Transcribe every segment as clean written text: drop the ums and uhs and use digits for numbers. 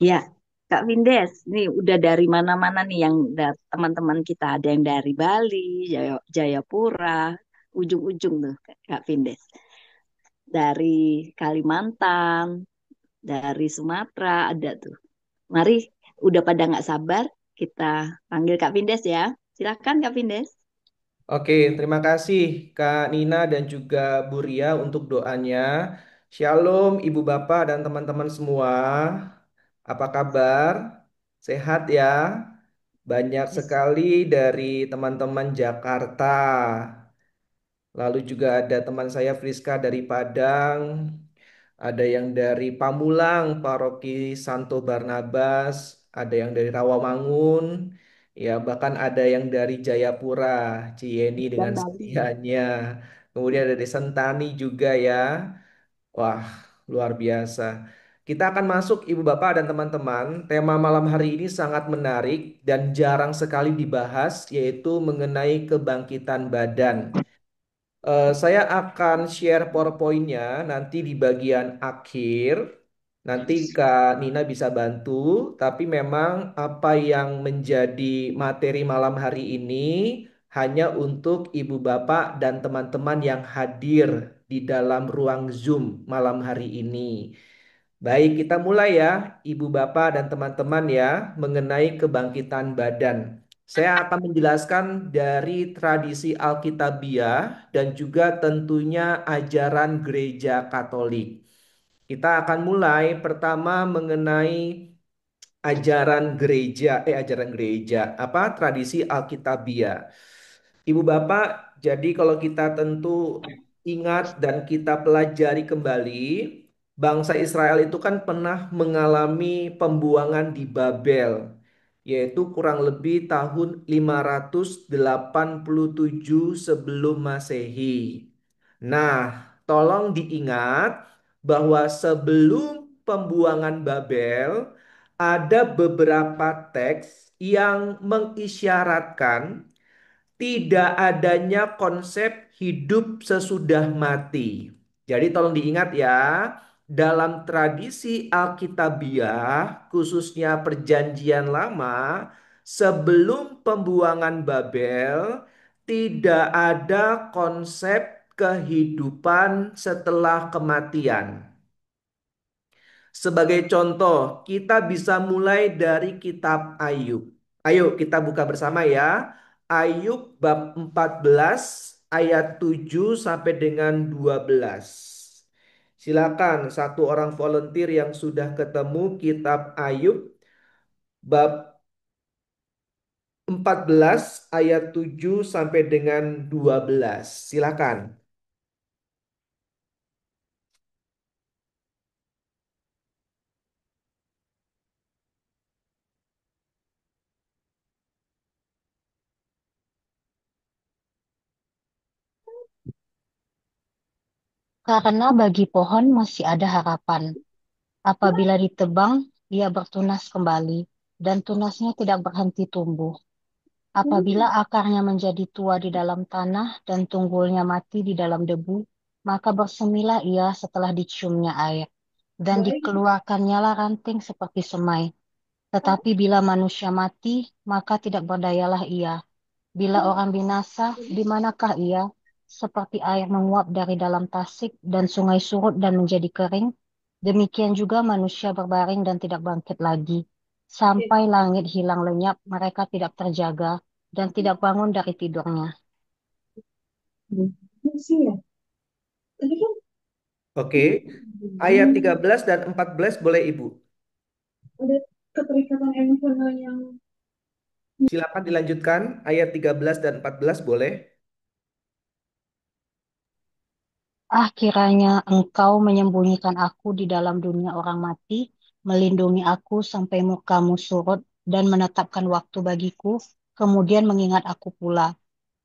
Ya, Kak Vindes, nih udah dari mana-mana nih yang teman-teman kita ada yang dari Bali, Jayapura, ujung-ujung tuh Kak Vindes. Dari Kalimantan, dari Sumatera ada tuh. Mari, udah pada nggak sabar, kita panggil Kak Vindes ya. Silakan Kak Vindes. Oke, terima kasih Kak Nina dan juga Bu Ria untuk doanya. Shalom Ibu Bapak dan teman-teman semua. Apa kabar? Sehat ya? Banyak Yes. sekali dari teman-teman Jakarta. Lalu juga ada teman saya Friska dari Padang. Ada yang dari Pamulang, Paroki Santo Barnabas. Ada yang dari Rawamangun. Ya, bahkan ada yang dari Jayapura, Cieni Dan dengan Bali. setianya. Kemudian ada dari Sentani juga ya. Wah, luar biasa. Kita akan masuk Ibu Bapak dan teman-teman. Tema malam hari ini sangat menarik dan jarang sekali dibahas, yaitu mengenai kebangkitan badan. Saya akan share PowerPoint-nya nanti di bagian akhir. Nanti Kak Nina bisa bantu, tapi memang apa yang menjadi materi malam hari ini hanya untuk Ibu Bapak dan teman-teman yang hadir di dalam ruang Zoom malam hari ini. Baik, kita mulai ya, Ibu Bapak dan teman-teman ya, mengenai kebangkitan badan. Saya akan menjelaskan dari tradisi Alkitabiah dan juga tentunya ajaran Gereja Katolik. Kita akan mulai pertama mengenai ajaran gereja, apa tradisi Alkitabiah. Ibu Bapak, jadi kalau kita tentu ingat dan kita pelajari kembali, bangsa Israel itu kan pernah mengalami pembuangan di Babel, yaitu kurang lebih tahun 587 sebelum Masehi. Nah, tolong diingat bahwa sebelum pembuangan Babel, ada beberapa teks yang mengisyaratkan tidak adanya konsep hidup sesudah mati. Jadi tolong diingat ya, dalam tradisi Alkitabiah, khususnya Perjanjian Lama, sebelum pembuangan Babel, tidak ada konsep kehidupan setelah kematian. Sebagai contoh, kita bisa mulai dari kitab Ayub. Ayo kita buka bersama ya. Ayub bab 14 ayat 7 sampai dengan 12. Silakan satu orang volunteer yang sudah ketemu kitab Ayub bab 14 ayat 7 sampai dengan 12. Silakan. Karena bagi pohon masih ada harapan. Apabila ditebang, ia bertunas kembali, dan tunasnya tidak berhenti tumbuh. Apabila akarnya menjadi tua di dalam tanah dan tunggulnya mati di dalam debu, maka bersemilah ia setelah diciumnya air, dan dikeluarkannyalah ranting seperti semai. Tetapi bila manusia mati, maka tidak berdayalah ia. Bila orang binasa, di manakah ia? Seperti air menguap dari dalam tasik dan sungai surut dan menjadi kering, demikian juga manusia berbaring dan tidak bangkit lagi. Sampai langit hilang lenyap, mereka tidak terjaga dan tidak bangun dari tidurnya. Oke, ayat 13 dan 14 boleh Ibu. Ada keterikatan emosional yang Silakan dilanjutkan ayat 13 dan 14 boleh. kiranya engkau menyembunyikan aku di dalam dunia orang mati, melindungi aku sampai mukamu surut dan menetapkan waktu bagiku, kemudian mengingat aku pula.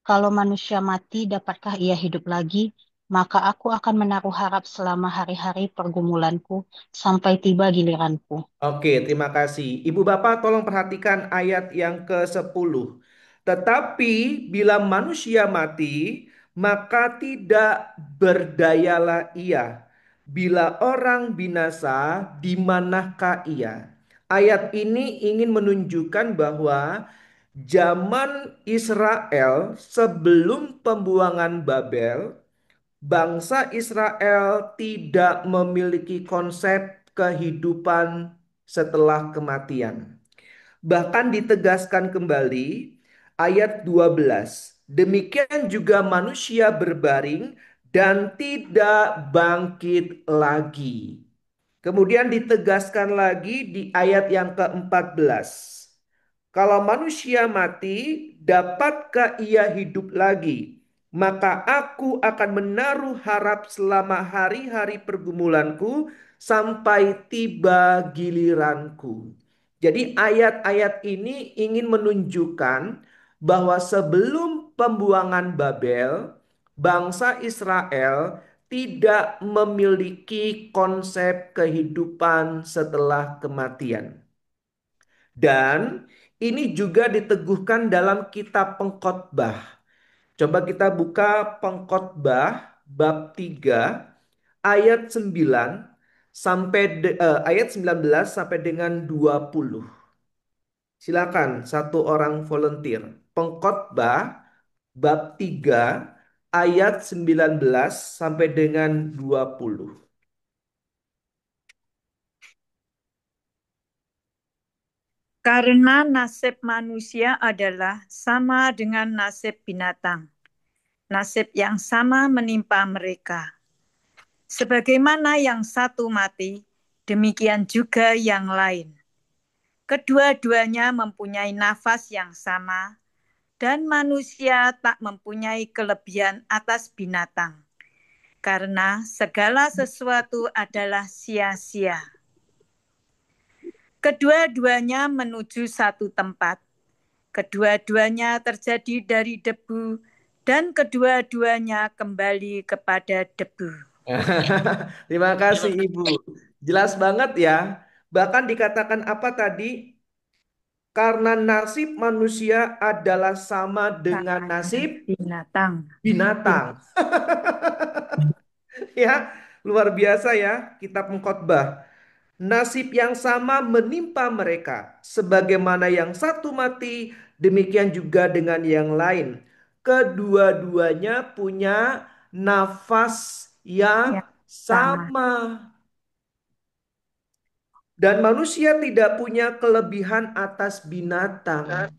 Kalau manusia mati, dapatkah ia hidup lagi? Maka aku akan menaruh harap selama hari-hari pergumulanku sampai tiba giliranku. Oke, terima kasih. Ibu Bapak tolong perhatikan ayat yang ke-10. Tetapi bila manusia mati, maka tidak berdayalah ia. Bila orang binasa, di manakah ia? Ayat ini ingin menunjukkan bahwa zaman Israel sebelum pembuangan Babel, bangsa Israel tidak memiliki konsep kehidupan setelah kematian. Bahkan ditegaskan kembali ayat 12. Demikian juga manusia berbaring dan tidak bangkit lagi. Kemudian ditegaskan lagi di ayat yang ke-14. Kalau manusia mati, dapatkah ia hidup lagi? Maka aku akan menaruh harap selama hari-hari pergumulanku sampai tiba giliranku. Jadi ayat-ayat ini ingin menunjukkan bahwa sebelum pembuangan Babel, bangsa Israel tidak memiliki konsep kehidupan setelah kematian. Dan ini juga diteguhkan dalam kitab Pengkhotbah. Coba kita buka Pengkhotbah bab 3 ayat 9 ayat 19 sampai dengan 20. Silakan satu orang volunteer. Pengkhotbah bab 3 ayat 19 sampai dengan 20. Karena nasib manusia adalah sama dengan nasib binatang. Nasib yang sama menimpa mereka. Sebagaimana yang satu mati, demikian juga yang lain. Kedua-duanya mempunyai nafas yang sama, dan manusia tak mempunyai kelebihan atas binatang, karena segala sesuatu adalah sia-sia. Kedua-duanya menuju satu tempat. Kedua-duanya terjadi dari debu, dan kedua-duanya kembali kepada debu. Terima kasih Ibu. Jelas banget ya. Bahkan dikatakan apa tadi? Karena nasib manusia adalah sama dengan nasib Binatang. binatang. Ya, luar biasa ya kitab Pengkhotbah. Nasib yang sama menimpa mereka. Sebagaimana yang satu mati, demikian juga dengan yang lain. Kedua-duanya punya nafas yang Yang sama. sama. Dan manusia tidak punya kelebihan atas binatang.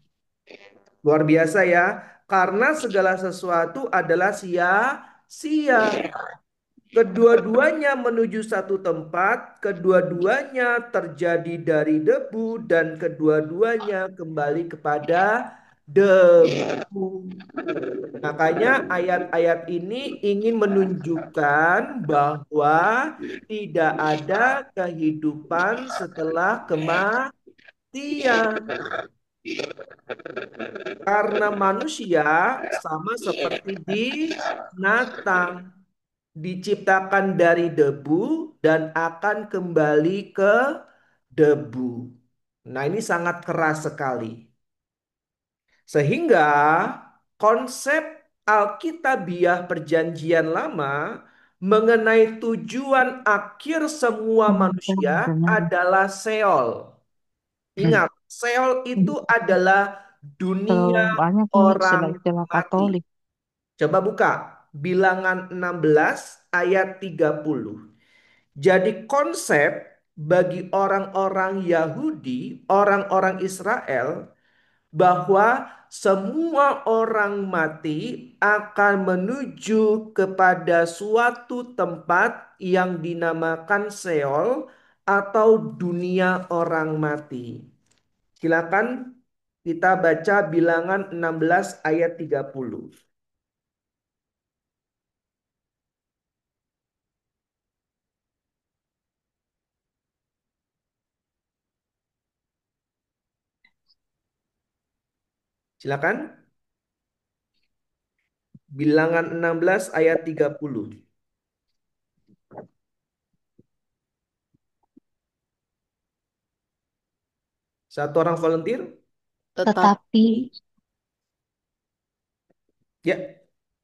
Luar biasa ya. Karena segala sesuatu adalah sia-sia. Kedua-duanya menuju satu tempat, kedua-duanya terjadi dari debu, dan kedua-duanya kembali kepada debu. Makanya ayat-ayat ini ingin menunjukkan bahwa tidak ada kehidupan setelah kematian. Karena manusia sama seperti binatang, diciptakan dari debu dan akan kembali ke debu. Nah, ini sangat keras sekali. Sehingga konsep Alkitabiah Perjanjian Lama mengenai tujuan akhir semua manusia adalah Seol. Ingat, Seol itu adalah dunia Terlalu banyak nih orang istilah-istilah mati. Katolik. Coba buka Bilangan 16 ayat 30. Jadi konsep bagi orang-orang Yahudi, orang-orang Israel, bahwa semua orang mati akan menuju kepada suatu tempat yang dinamakan Seol atau dunia orang mati. Silakan kita baca Bilangan 16 ayat 30. Silakan. Bilangan 16 ayat 30. Satu orang volunteer? Tetapi Tetapi, Ya.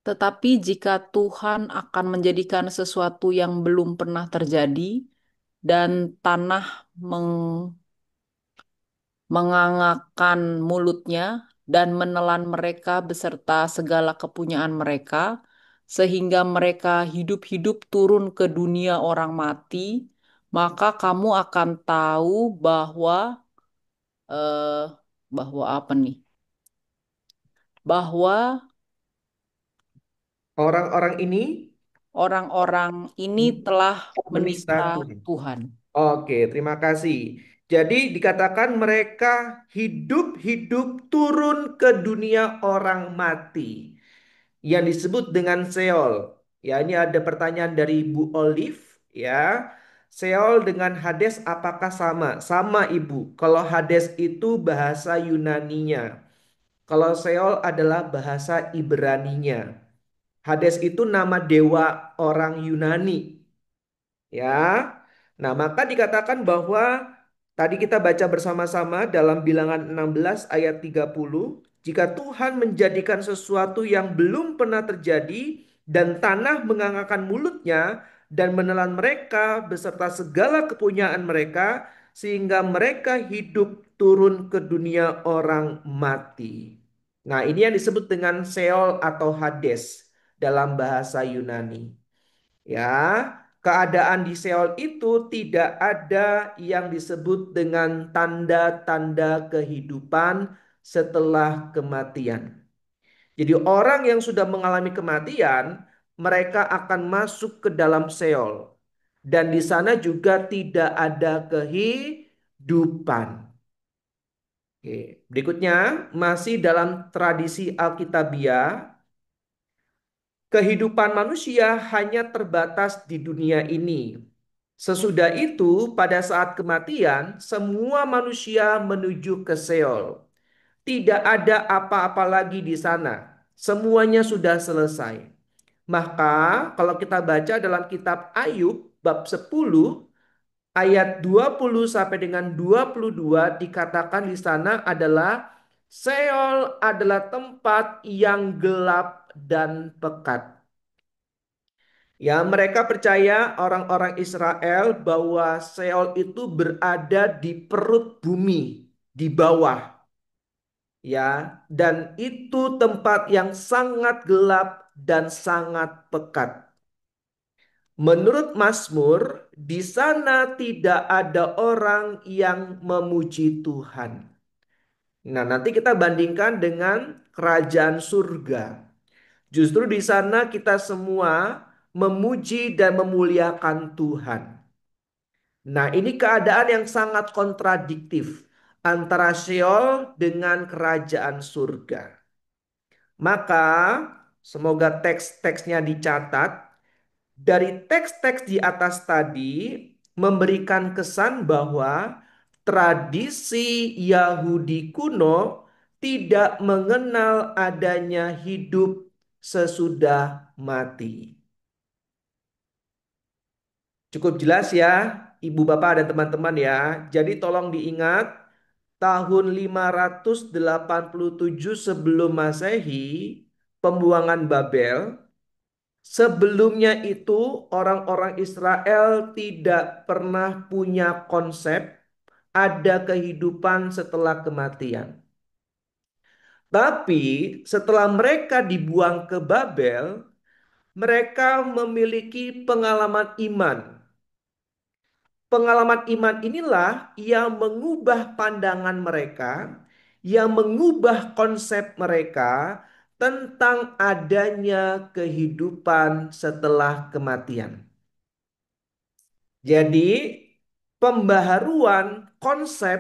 tetapi jika Tuhan akan menjadikan sesuatu yang belum pernah terjadi dan tanah mengangakkan mulutnya dan menelan mereka beserta segala kepunyaan mereka, sehingga mereka hidup-hidup turun ke dunia orang mati, maka kamu akan tahu eh, bahwa apa nih? Bahwa Orang-orang ini orang-orang ini telah menista menista Tuhan. Tuhan. Oke, terima kasih. Jadi dikatakan mereka hidup-hidup turun ke dunia orang mati yang disebut dengan Sheol. Ya, ini ada pertanyaan dari Bu Olive ya. Sheol dengan Hades apakah sama? Sama, Ibu. Kalau Hades itu bahasa Yunaninya. Kalau Sheol adalah bahasa Ibraninya. Hades itu nama dewa orang Yunani. Ya. Nah, maka dikatakan bahwa tadi kita baca bersama-sama dalam Bilangan 16 ayat 30, jika Tuhan menjadikan sesuatu yang belum pernah terjadi dan tanah mengangkat mulutnya dan menelan mereka beserta segala kepunyaan mereka sehingga mereka hidup turun ke dunia orang mati. Nah, ini yang disebut dengan Sheol atau Hades dalam bahasa Yunani. Ya, keadaan di Seol itu tidak ada yang disebut dengan tanda-tanda kehidupan setelah kematian. Jadi orang yang sudah mengalami kematian, mereka akan masuk ke dalam Seol. Dan di sana juga tidak ada kehidupan. Oke. Berikutnya, masih dalam tradisi Alkitabiah, kehidupan manusia hanya terbatas di dunia ini. Sesudah itu, pada saat kematian, semua manusia menuju ke Seol. Tidak ada apa-apa lagi di sana. Semuanya sudah selesai. Maka, kalau kita baca dalam kitab Ayub bab 10 ayat 20 sampai dengan 22 dikatakan di sana adalah Seol adalah tempat yang gelap dan pekat. Ya, mereka percaya orang-orang Israel bahwa Seol itu berada di perut bumi, di bawah. Ya, dan itu tempat yang sangat gelap dan sangat pekat. Menurut Mazmur, di sana tidak ada orang yang memuji Tuhan. Nah, nanti kita bandingkan dengan kerajaan surga. Justru di sana kita semua memuji dan memuliakan Tuhan. Nah, ini keadaan yang sangat kontradiktif antara Sheol dengan kerajaan surga. Maka, semoga teks-teksnya dicatat. Dari teks-teks di atas tadi memberikan kesan bahwa tradisi Yahudi kuno tidak mengenal adanya hidup sesudah mati. Cukup jelas ya, Ibu Bapak dan teman-teman ya. Jadi tolong diingat, tahun 587 sebelum Masehi, pembuangan Babel. Sebelumnya itu orang-orang Israel tidak pernah punya konsep ada kehidupan setelah kematian. Tapi setelah mereka dibuang ke Babel, mereka memiliki pengalaman iman. Pengalaman iman inilah yang mengubah pandangan mereka, yang mengubah konsep mereka tentang adanya kehidupan setelah kematian. Jadi, pembaharuan konsep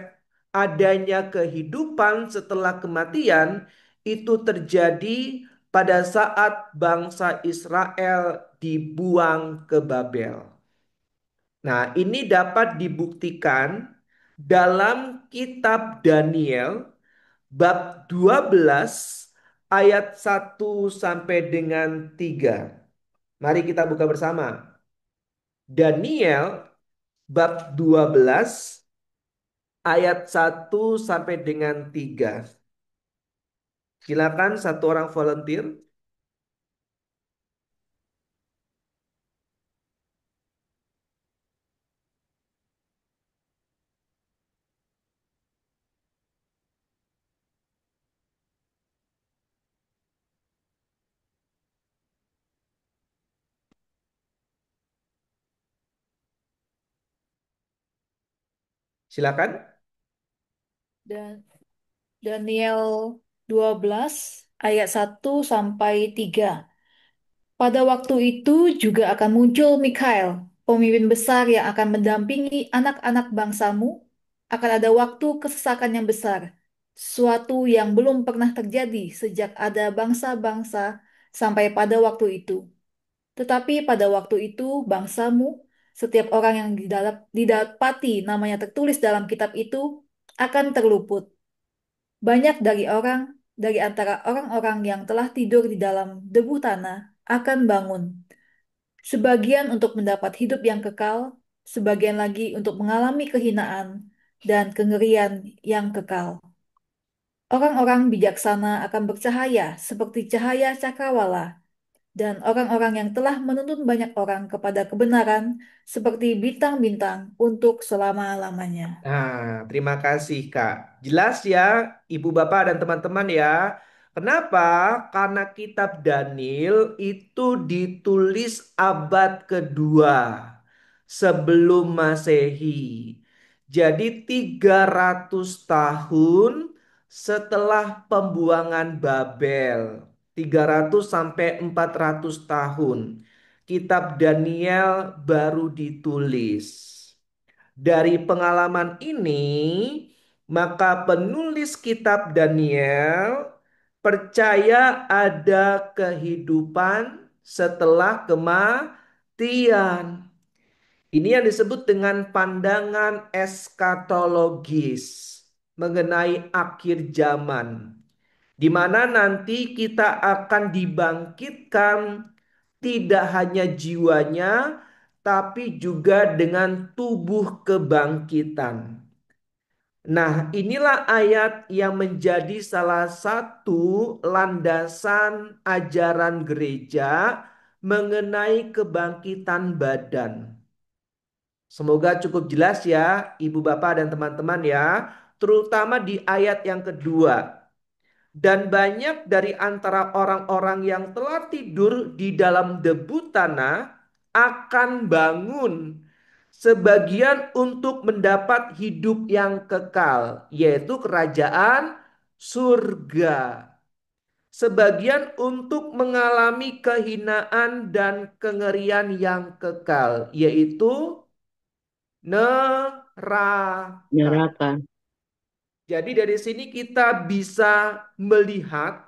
adanya kehidupan setelah kematian itu terjadi pada saat bangsa Israel dibuang ke Babel. Nah, ini dapat dibuktikan dalam kitab Daniel bab 12 ayat 1 sampai dengan 3. Mari kita buka bersama. Daniel bab 12 ayat 1 sampai dengan 3. Silakan satu orang volunteer. Silakan. Dan Daniel 12 ayat 1 sampai 3. Pada waktu itu juga akan muncul Mikhael, pemimpin besar yang akan mendampingi anak-anak bangsamu. Akan ada waktu kesesakan yang besar, sesuatu yang belum pernah terjadi sejak ada bangsa-bangsa sampai pada waktu itu. Tetapi pada waktu itu bangsamu, setiap orang yang didapati namanya tertulis dalam kitab itu, akan terluput. Banyak dari antara orang-orang yang telah tidur di dalam debu tanah akan bangun. Sebagian untuk mendapat hidup yang kekal, sebagian lagi untuk mengalami kehinaan dan kengerian yang kekal. Orang-orang bijaksana akan bercahaya seperti cahaya cakrawala, dan orang-orang yang telah menuntun banyak orang kepada kebenaran seperti bintang-bintang untuk selama-lamanya. Nah, terima kasih Kak. Jelas ya, Ibu Bapak dan teman-teman ya. Kenapa? Karena kitab Daniel itu ditulis abad kedua sebelum Masehi. Jadi 300 tahun setelah pembuangan Babel. 300 sampai 400 tahun. Kitab Daniel baru ditulis. Dari pengalaman ini, maka penulis kitab Daniel percaya ada kehidupan setelah kematian. Ini yang disebut dengan pandangan eskatologis mengenai akhir zaman, di mana nanti kita akan dibangkitkan tidak hanya jiwanya, tapi juga dengan tubuh kebangkitan. Nah, inilah ayat yang menjadi salah satu landasan ajaran gereja mengenai kebangkitan badan. Semoga cukup jelas ya, Ibu Bapak dan teman-teman ya, terutama di ayat yang kedua. Dan banyak dari antara orang-orang yang telah tidur di dalam debu tanah akan bangun. Sebagian untuk mendapat hidup yang kekal, yaitu kerajaan surga. Sebagian untuk mengalami kehinaan dan kengerian yang kekal, yaitu neraka. Neraka. Jadi dari sini kita bisa melihat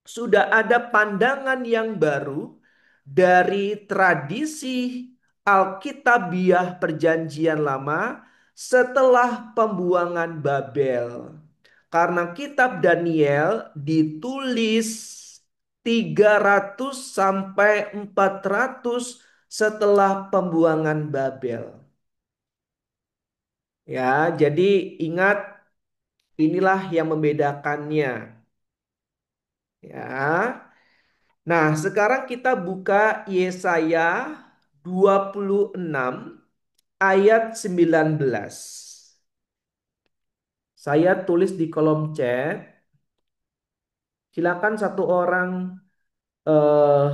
sudah ada pandangan yang baru dari tradisi Alkitabiah Perjanjian Lama setelah pembuangan Babel. Karena kitab Daniel ditulis 300 sampai 400 setelah pembuangan Babel. Ya, jadi ingat inilah yang membedakannya. Ya. Nah, sekarang kita buka Yesaya 26 ayat 19. Saya tulis di kolom chat. Silakan satu orang eh,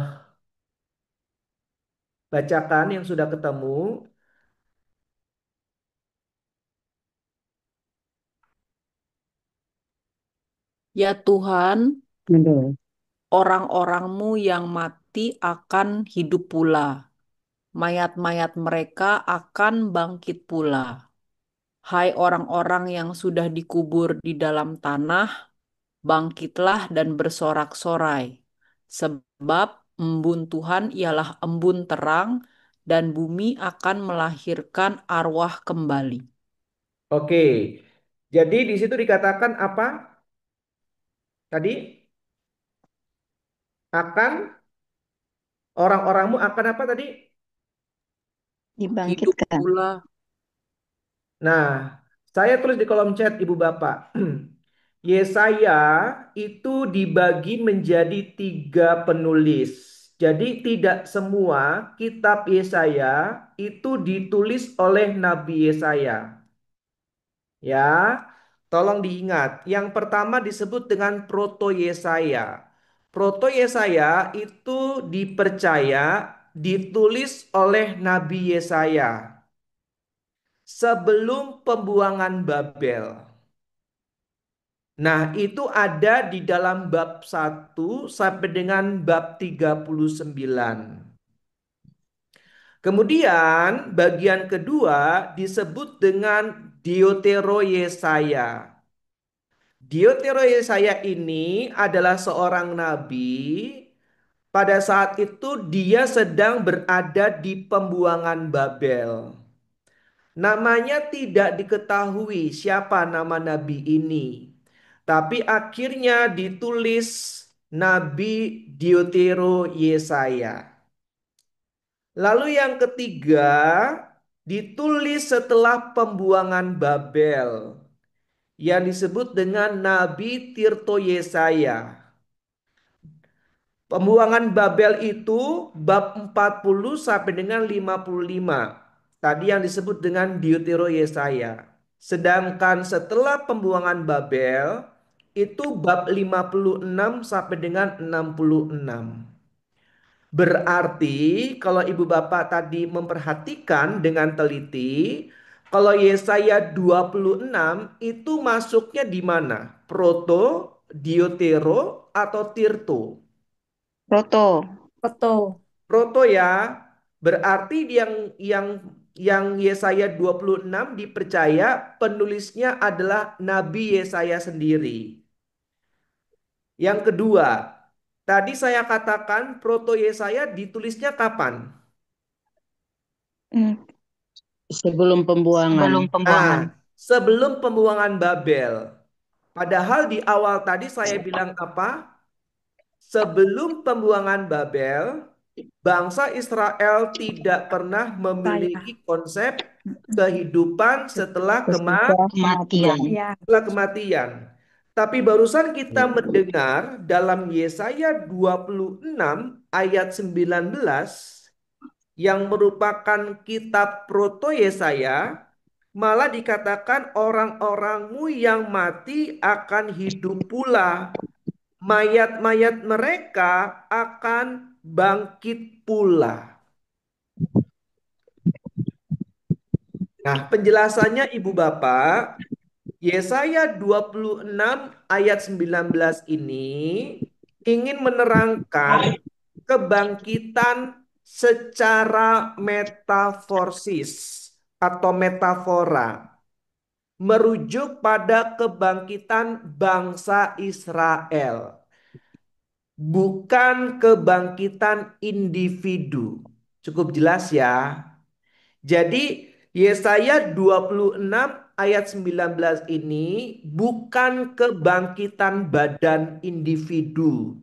bacakan yang sudah ketemu. Ya Tuhan, Aduh. orang-orangmu yang mati akan hidup pula. Mayat-mayat mereka akan bangkit pula. Hai orang-orang yang sudah dikubur di dalam tanah, bangkitlah dan bersorak-sorai. Sebab embun Tuhan ialah embun terang, dan bumi akan melahirkan arwah kembali. Oke. Jadi di situ dikatakan apa? Tadi akan orang-orangmu akan apa tadi? Hidup Dibangkitkan. pula. Nah, saya tulis di kolom chat Ibu Bapak. Yesaya itu dibagi menjadi 3 penulis. Jadi tidak semua kitab Yesaya itu ditulis oleh Nabi Yesaya. Ya, tolong diingat. Yang pertama disebut dengan Proto Yesaya. Proto Yesaya itu dipercaya ditulis oleh Nabi Yesaya. sebelum pembuangan Babel. Nah, itu ada di dalam bab 1 sampai dengan bab 39. Kemudian bagian kedua disebut dengan Deutero Yesaya. Deutero Yesaya ini adalah seorang nabi. Pada saat itu dia sedang berada di pembuangan Babel. Namanya tidak diketahui siapa nama nabi ini. Tapi akhirnya ditulis Nabi Deutero Yesaya. Lalu yang ketiga ditulis setelah pembuangan Babel yang disebut dengan Nabi Tirto Yesaya. Pembuangan Babel itu bab 40 sampai dengan 55. Tadi yang disebut dengan Deutero Yesaya. Sedangkan setelah pembuangan Babel itu bab 56 sampai dengan 66. Berarti kalau ibu bapak tadi memperhatikan dengan teliti, kalau Yesaya 26 itu masuknya di mana? Proto, Diotero, atau Tirto? Proto. Betul. Proto ya. Berarti yang Yesaya 26 dipercaya penulisnya adalah Nabi Yesaya sendiri. Yang kedua, tadi saya katakan Proto Yesaya ditulisnya kapan? Hmm. Sebelum pembuangan. Nah, sebelum pembuangan Babel. Padahal di awal tadi saya bilang apa? Sebelum pembuangan Babel, bangsa Israel tidak pernah memiliki konsep kehidupan setelah Kematian. Ya, kematian. Tapi barusan kita mendengar dalam Yesaya 26 ayat 19 yang merupakan kitab Proto Yesaya, malah dikatakan orang-orangmu yang mati akan hidup pula. Mayat-mayat mereka akan bangkit pula. Nah, penjelasannya Ibu Bapak, Yesaya 26 ayat 19 ini ingin menerangkan kebangkitan secara metaforsis atau metafora, merujuk pada kebangkitan bangsa Israel, bukan kebangkitan individu. Cukup jelas ya. Jadi Yesaya 26 ayat 19 ini bukan kebangkitan badan individu.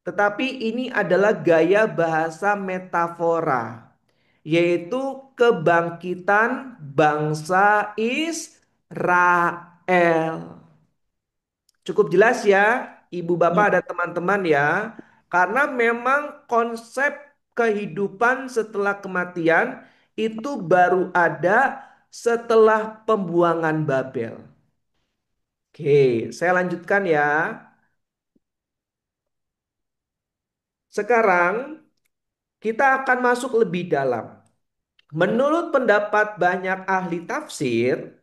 Tetapi ini adalah gaya bahasa metafora, yaitu kebangkitan bangsa Israel. Cukup jelas ya, Ibu Bapak dan teman-teman ya. Karena memang konsep kehidupan setelah kematian itu baru ada setelah pembuangan Babel. Oke, saya lanjutkan ya. Sekarang kita akan masuk lebih dalam. Menurut pendapat banyak ahli tafsir,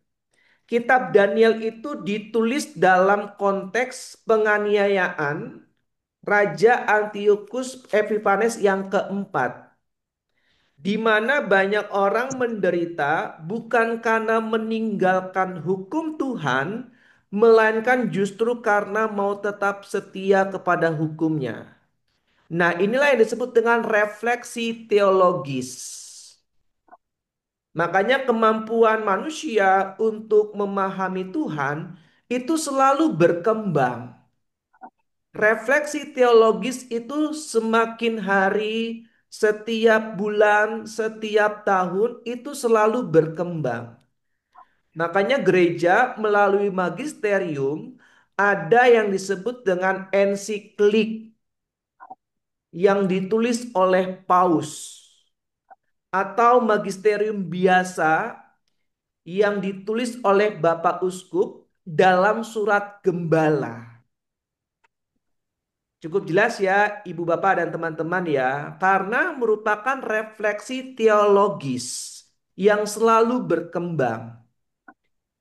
kitab Daniel itu ditulis dalam konteks penganiayaan Raja Antiochus Epiphanes yang keempat, di mana banyak orang menderita bukan karena meninggalkan hukum Tuhan, melainkan justru karena mau tetap setia kepada hukumnya. Nah, inilah yang disebut dengan refleksi teologis. Makanya kemampuan manusia untuk memahami Tuhan itu selalu berkembang. Refleksi teologis itu semakin hari, setiap bulan, setiap tahun itu selalu berkembang. Makanya gereja melalui magisterium ada yang disebut dengan ensiklik yang ditulis oleh paus atau magisterium biasa yang ditulis oleh Bapak Uskup dalam surat gembala. Cukup jelas ya Ibu Bapak dan teman-teman ya, karena merupakan refleksi teologis. yang selalu berkembang.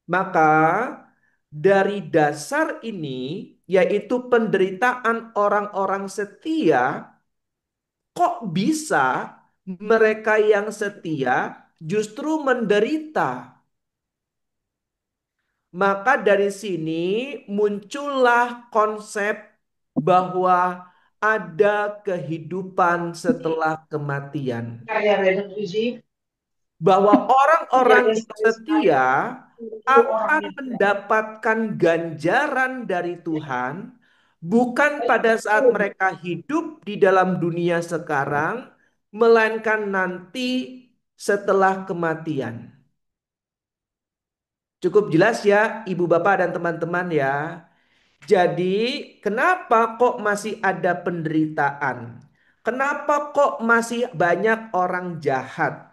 Maka dari dasar ini, yaitu penderitaan orang-orang setia, kok bisa mereka yang setia justru menderita? Maka dari sini muncullah konsep bahwa ada kehidupan setelah kematian. Bahwa orang-orang yang setia akan mendapatkan ganjaran dari Tuhan bukan pada saat mereka hidup di dalam dunia sekarang, melainkan nanti setelah kematian. Cukup jelas ya, Ibu Bapak dan teman-teman ya. Jadi, kenapa kok masih ada penderitaan? Kenapa kok masih banyak orang jahat?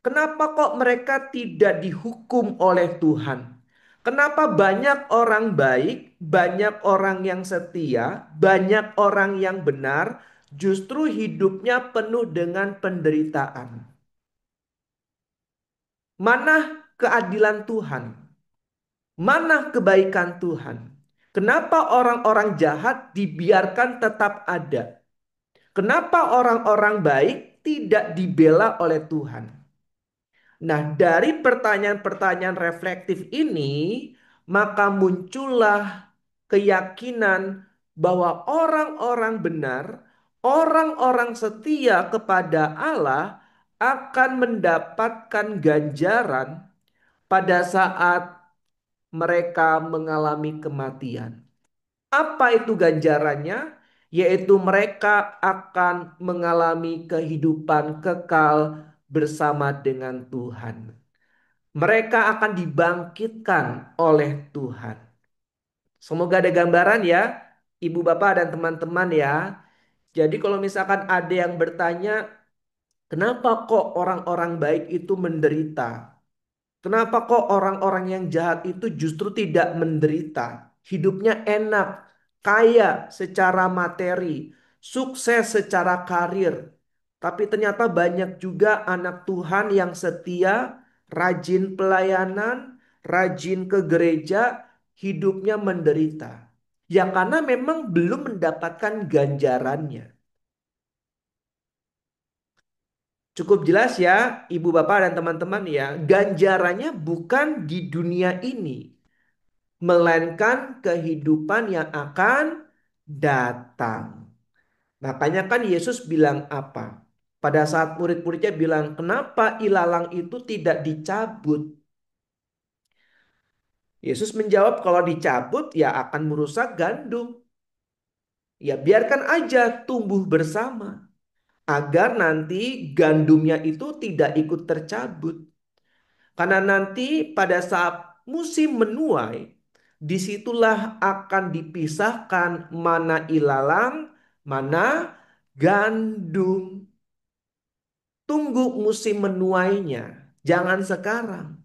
Kenapa kok mereka tidak dihukum oleh Tuhan? Kenapa banyak orang baik, banyak orang yang setia, banyak orang yang benar, justru hidupnya penuh dengan penderitaan? Mana keadilan Tuhan? Mana kebaikan Tuhan? Kenapa orang-orang jahat dibiarkan tetap ada? Kenapa orang-orang baik tidak dibela oleh Tuhan? Nah, dari pertanyaan-pertanyaan reflektif ini, maka muncullah keyakinan bahwa orang-orang benar, orang-orang setia kepada Allah akan mendapatkan ganjaran pada saat mereka mengalami kematian. Apa itu ganjarannya? Yaitu mereka akan mengalami kehidupan kekal bersama dengan Tuhan. Mereka akan dibangkitkan oleh Tuhan. Semoga ada gambaran ya, Ibu Bapak dan teman-teman ya. Jadi kalau misalkan ada yang bertanya, kenapa kok orang-orang baik itu menderita? Kenapa kok orang-orang yang jahat itu justru tidak menderita? Hidupnya enak, kaya secara materi, sukses secara karir. Tapi ternyata banyak juga anak Tuhan yang setia, rajin pelayanan, rajin ke gereja, hidupnya menderita. Ya karena memang belum mendapatkan ganjarannya. Cukup jelas ya, Ibu Bapak dan teman-teman ya, ganjarannya bukan di dunia ini, melainkan kehidupan yang akan datang. Makanya kan Yesus bilang apa? Pada saat murid-muridnya bilang, kenapa ilalang itu tidak dicabut? Yesus menjawab, kalau dicabut ya akan merusak gandum. Ya biarkan aja tumbuh bersama. Agar nanti gandumnya itu tidak ikut tercabut. Karena nanti pada saat musim menuai, disitulah akan dipisahkan mana ilalang, mana gandum. Tunggu musim menuainya, jangan sekarang.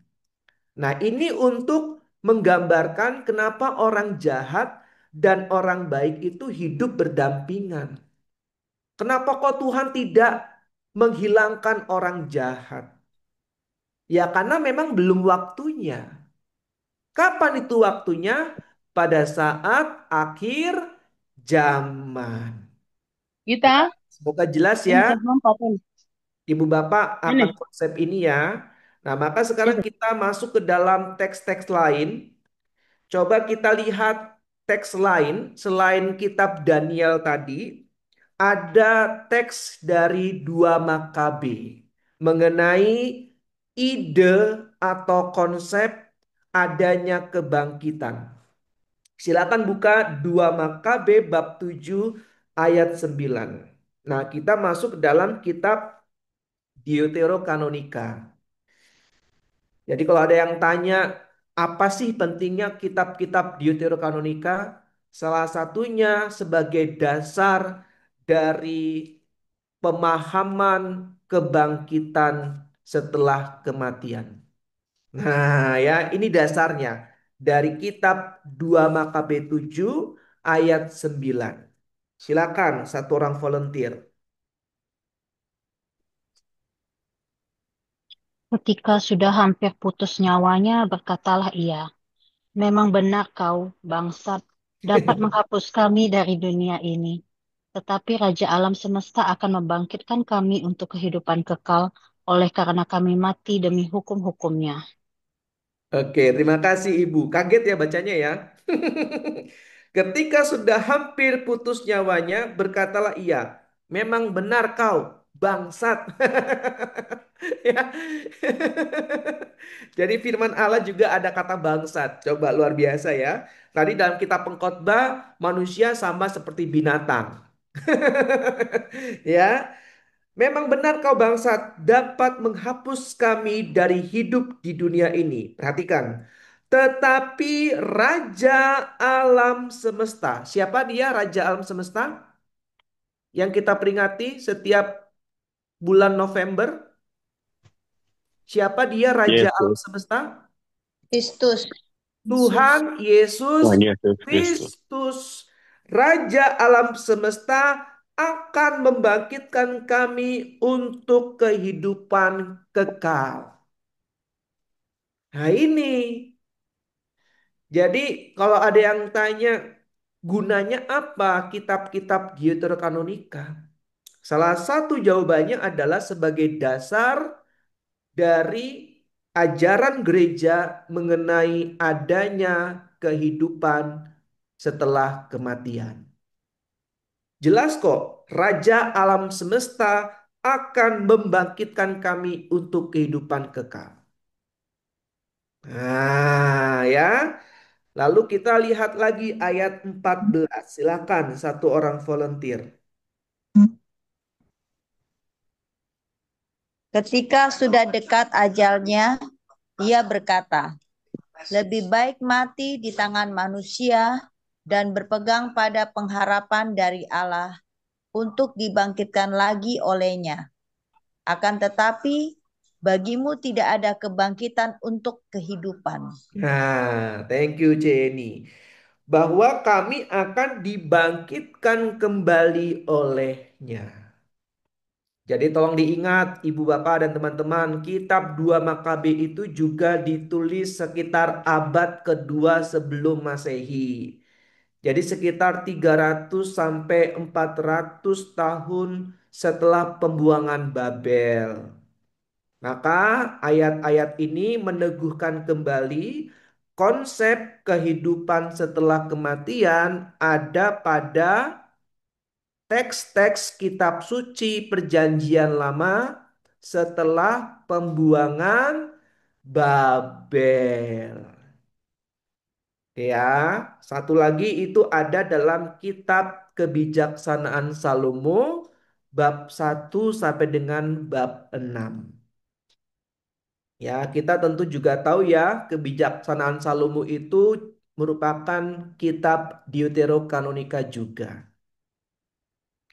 Nah, ini untuk menggambarkan kenapa orang jahat dan orang baik itu hidup berdampingan. Kenapa kok Tuhan tidak menghilangkan orang jahat? Ya karena memang belum waktunya. Kapan itu waktunya? Pada saat akhir zaman. Kita Semoga jelas ini ya, teman paten. Ibu Bapak Ini, akan konsep ini ya. Nah, maka sekarang itu. kita masuk ke dalam teks-teks lain. Coba kita lihat teks lain selain kitab Daniel tadi. Ada teks dari 2 Makabe mengenai ide atau konsep adanya kebangkitan. Silakan buka 2 Makabe bab 7 ayat 9. Nah, kita masuk ke dalam kitab Deuterokanonika. Jadi kalau ada yang tanya, apa sih pentingnya kitab-kitab Deuterokanonika? Salah satunya sebagai dasar dari pemahaman kebangkitan setelah kematian. Nah, ya, ini dasarnya dari kitab 2 Makabe 7 ayat 9. Silakan satu orang volunteer. Ketika sudah hampir putus nyawanya, berkatalah ia, memang benar kau, bangsat, dapat menghapus kami dari dunia ini. Tetapi Raja Alam Semesta akan membangkitkan kami untuk kehidupan kekal oleh karena kami mati demi hukum-hukumnya. Oke, terima kasih Ibu. Kaget ya bacanya ya. Ketika sudah hampir putus nyawanya, berkatalah ia, memang benar kau, bangsat. Ya. Jadi firman Allah juga ada kata bangsat. Coba luar biasa ya. Tadi dalam kitab Pengkhotbah, manusia sama seperti binatang. Ya, memang benar kau bangsat dapat menghapus kami dari hidup di dunia ini. Perhatikan. Tetapi Raja Alam Semesta. Siapa dia Raja Alam Semesta? Yang kita peringati setiap bulan November. Siapa dia Raja Alam Yesus, Semesta? Kristus. Tuhan Yesus Tuhan Yesus Kristus. Kristus. Raja Alam Semesta akan membangkitkan kami untuk kehidupan kekal. Nah ini, jadi kalau ada yang tanya gunanya apa kitab-kitab Deuterokanonika? Salah satu jawabannya adalah sebagai dasar dari ajaran gereja mengenai adanya kehidupan setelah kematian. Jelas kok, Raja Alam Semesta akan membangkitkan kami untuk kehidupan kekal. Nah, ya. Lalu kita lihat lagi ayat 14. Silakan satu orang volunteer. Ketika sudah dekat ajalnya, ia berkata, lebih baik mati di tangan manusia dan berpegang pada pengharapan dari Allah untuk dibangkitkan lagi olehnya. Akan tetapi, bagimu tidak ada kebangkitan untuk kehidupan. Nah, thank you Jenny. Bahwa kami akan dibangkitkan kembali olehnya. Jadi tolong diingat Ibu Bapak dan teman-teman, kitab 2 Makabe itu juga ditulis sekitar abad kedua sebelum Masehi. Jadi sekitar 300 sampai 400 tahun setelah pembuangan Babel. Maka ayat-ayat ini meneguhkan kembali konsep kehidupan setelah kematian ada pada teks-teks kitab suci Perjanjian Lama setelah pembuangan Babel. Ya, satu lagi itu ada dalam kitab Kebijaksanaan Salomo bab 1 sampai dengan bab 6. Ya, kita tentu juga tahu ya, Kebijaksanaan Salomo itu merupakan kitab Deuterokanonika juga.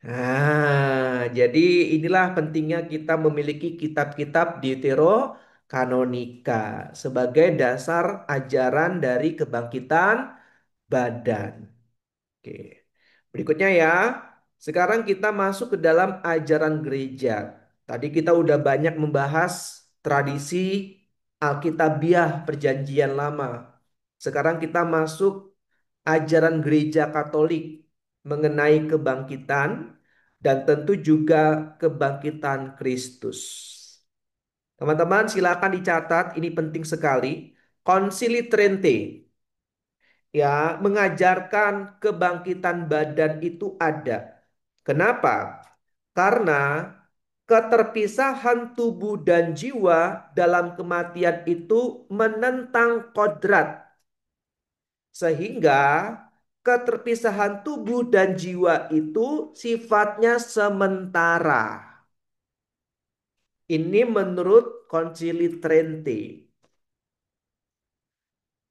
Nah, jadi inilah pentingnya kita memiliki kitab-kitab Deuterokanonika sebagai dasar ajaran dari kebangkitan badan. Oke. Berikutnya ya. Sekarang kita masuk ke dalam ajaran gereja. Tadi kita udah banyak membahas tradisi Alkitabiah Perjanjian Lama. Sekarang kita masuk ajaran gereja Katolik mengenai kebangkitan dan tentu juga kebangkitan Kristus. Teman-teman silakan dicatat, ini penting sekali. Konsili Trente ya mengajarkan kebangkitan badan itu ada. Kenapa? Karena keterpisahan tubuh dan jiwa dalam kematian itu menentang kodrat. Sehingga keterpisahan tubuh dan jiwa itu sifatnya sementara. Ini menurut Konsili Trente.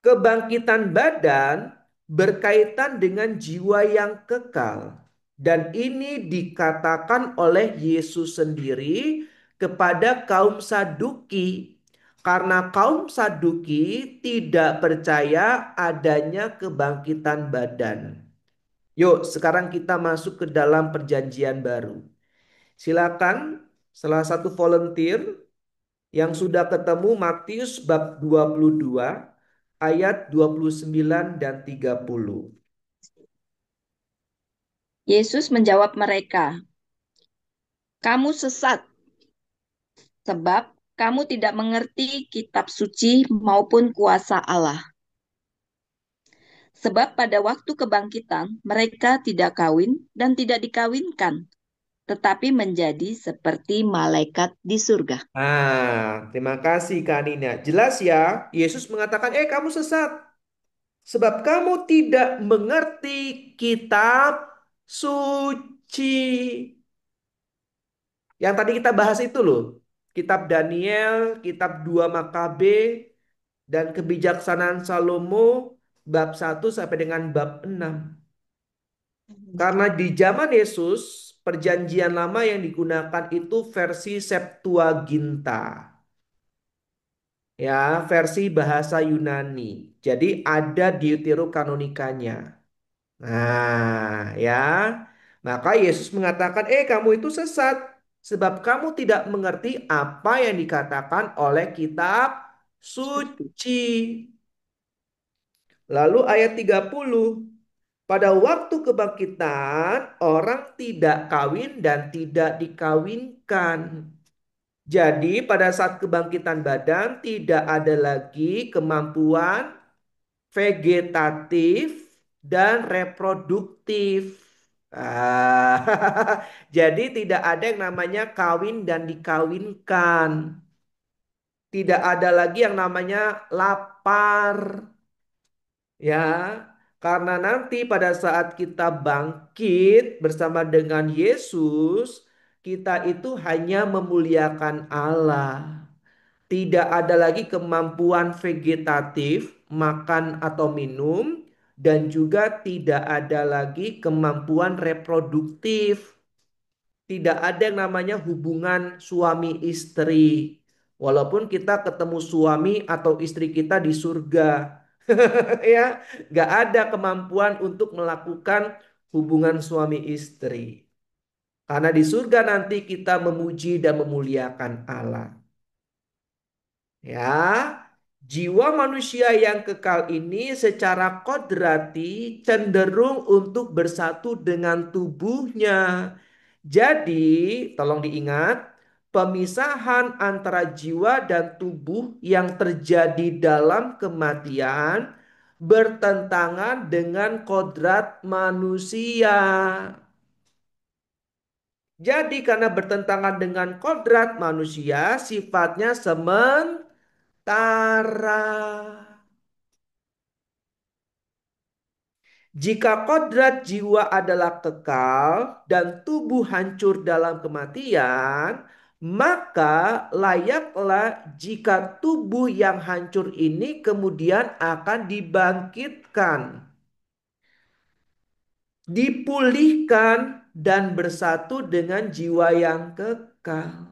Kebangkitan badan berkaitan dengan jiwa yang kekal. Dan ini dikatakan oleh Yesus sendiri kepada kaum Saduki. Karena kaum Saduki tidak percaya adanya kebangkitan badan. Yuk sekarang kita masuk ke dalam perjanjian baru. Silakan salah satu volunteer Yang sudah ketemu Matius bab 22 ayat 29 dan 30. Yesus menjawab mereka, "Kamu sesat, sebab kamu tidak mengerti kitab suci maupun kuasa Allah. Sebab pada waktu kebangkitan mereka tidak kawin dan tidak dikawinkan, tetapi menjadi seperti malaikat di surga." Terima kasih Kak Nina. Jelas ya, Yesus mengatakan, kamu sesat. Sebab kamu tidak mengerti kitab suci. Yang tadi kita bahas itu loh. Kitab Daniel, kitab 2 Makabe, dan kebijaksanaan Salomo, bab 1 sampai dengan bab 6. Karena di zaman Yesus, perjanjian lama yang digunakan itu versi Septuaginta. Ya, versi bahasa Yunani. Jadi ada Deuterokanonikanya. Nah, ya. Maka Yesus mengatakan, kamu itu sesat. Sebab kamu tidak mengerti apa yang dikatakan oleh kitab suci. Lalu ayat 30. Pada waktu kebangkitan, orang tidak kawin dan tidak dikawinkan. Jadi pada saat kebangkitan badan tidak ada lagi kemampuan vegetatif dan reproduktif. Jadi tidak ada yang namanya kawin dan dikawinkan. Tidak ada lagi yang namanya lapar. Ya, karena nanti pada saat kita bangkit bersama dengan Yesus, kita itu hanya memuliakan Allah. Tidak ada lagi kemampuan vegetatif, makan atau minum, dan juga tidak ada lagi kemampuan reproduktif. Tidak ada yang namanya hubungan suami istri. Walaupun kita ketemu suami atau istri kita di surga. Ya, nggak ada kemampuan untuk melakukan hubungan suami istri. Karena di surga nanti kita memuji dan memuliakan Allah. Ya, jiwa manusia yang kekal ini secara kodrati cenderung untuk bersatu dengan tubuhnya. Jadi, tolong diingat, pemisahan antara jiwa dan tubuh yang terjadi dalam kematian bertentangan dengan kodrat manusia. Jadi karena bertentangan dengan kodrat manusia, sifatnya sementara. Jika kodrat jiwa adalah kekal dan tubuh hancur dalam kematian, maka layaklah jika tubuh yang hancur ini kemudian akan dibangkitkan, dipulihkan, dan bersatu dengan jiwa yang kekal.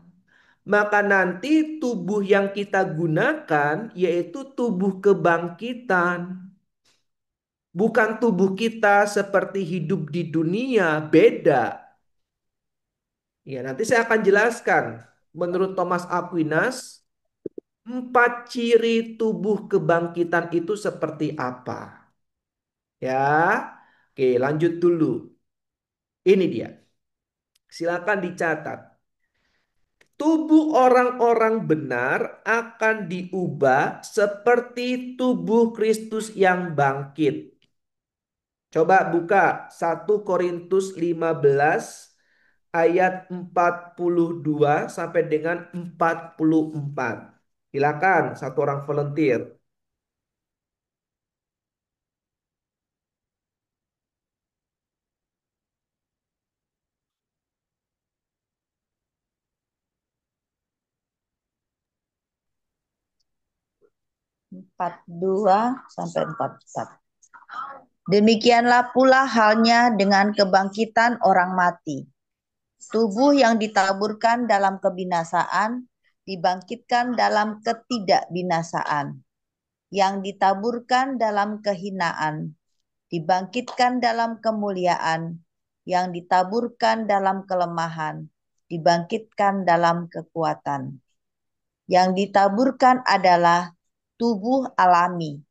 Maka nanti tubuh yang kita gunakan yaitu tubuh kebangkitan. Bukan tubuh kita seperti hidup di dunia, beda. Ya, nanti saya akan jelaskan. Menurut Thomas Aquinas, 4 ciri tubuh kebangkitan itu seperti apa. Ya, oke lanjut dulu. Ini dia. Silakan dicatat. Tubuh orang-orang benar akan diubah seperti tubuh Kristus yang bangkit. Coba buka 1 Korintus 15 ayat 42 sampai dengan 44. Silakan satu orang volunteer. Empat dua sampai 44. Demikianlah pula halnya dengan kebangkitan orang mati. Tubuh yang ditaburkan dalam kebinasaan dibangkitkan dalam ketidakbinasaan. Yang ditaburkan dalam kehinaan dibangkitkan dalam kemuliaan. Yang ditaburkan dalam kelemahan dibangkitkan dalam kekuatan. Yang ditaburkan adalah tubuh alami,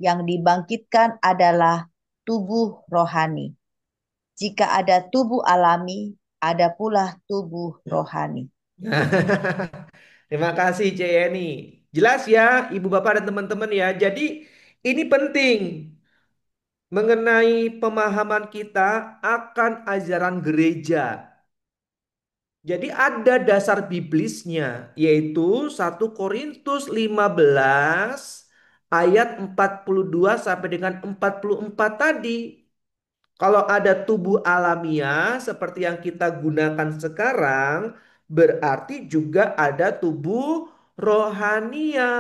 yang dibangkitkan adalah tubuh rohani. Jika ada tubuh alami, ada pula tubuh rohani. Terima kasih Ceni. Jelas ya Ibu Bapak dan teman-teman ya. Jadi ini penting mengenai pemahaman kita akan ajaran gereja. Jadi ada dasar biblisnya yaitu 1 Korintus 15 ayat 42 sampai dengan 44 tadi. Kalau ada tubuh alamiah seperti yang kita gunakan sekarang, berarti juga ada tubuh rohania.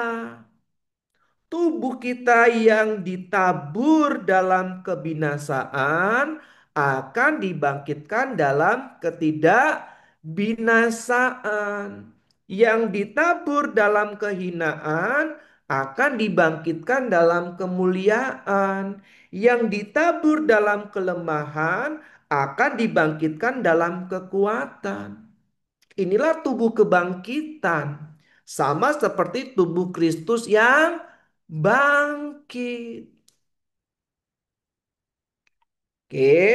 Tubuh kita yang ditabur dalam kebinasaan akan dibangkitkan dalam ketidakbinasaan. Yang ditabur dalam kehinaan akan dibangkitkan dalam kemuliaan. Yang ditabur dalam kelemahan akan dibangkitkan dalam kekuatan. Inilah tubuh kebangkitan. Sama seperti tubuh Kristus yang bangkit. Oke.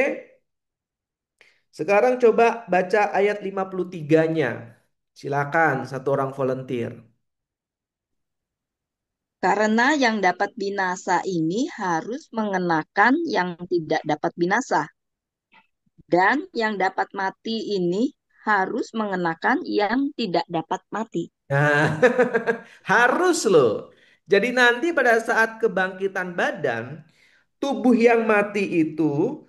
Sekarang coba baca ayat 53-nya. Silakan satu orang volunteer. Karena yang dapat binasa ini harus mengenakan yang tidak dapat binasa. Dan yang dapat mati ini harus mengenakan yang tidak dapat mati. Nah, harus loh. Jadi nanti pada saat kebangkitan badan, tubuh yang mati itu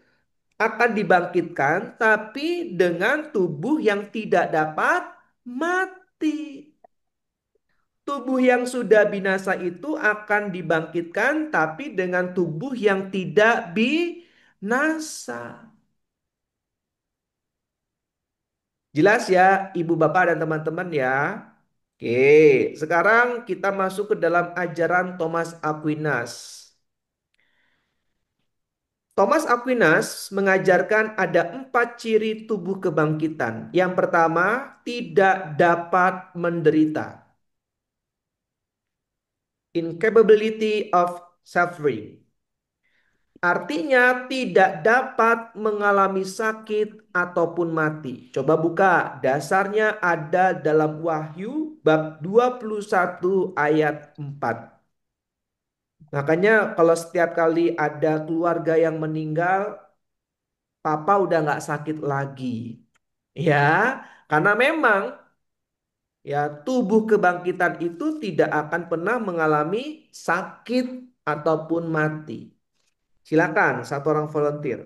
akan dibangkitkan, tapi dengan tubuh yang tidak dapat mati. Tubuh yang sudah binasa itu akan dibangkitkan, tapi dengan tubuh yang tidak binasa. Jelas ya, ibu bapak dan teman-teman ya. Oke, sekarang kita masuk ke dalam ajaran Thomas Aquinas. Thomas Aquinas mengajarkan ada 4 ciri tubuh kebangkitan. Yang pertama, tidak dapat menderita. Incapability of suffering. Artinya tidak dapat mengalami sakit ataupun mati. Coba buka, dasarnya ada dalam Wahyu bab 21 ayat 4. Makanya kalau setiap kali ada keluarga yang meninggal, papa udah nggak sakit lagi. Ya, karena memang ya tubuh kebangkitan itu tidak akan pernah mengalami sakit ataupun mati. Silakan satu orang volunteer.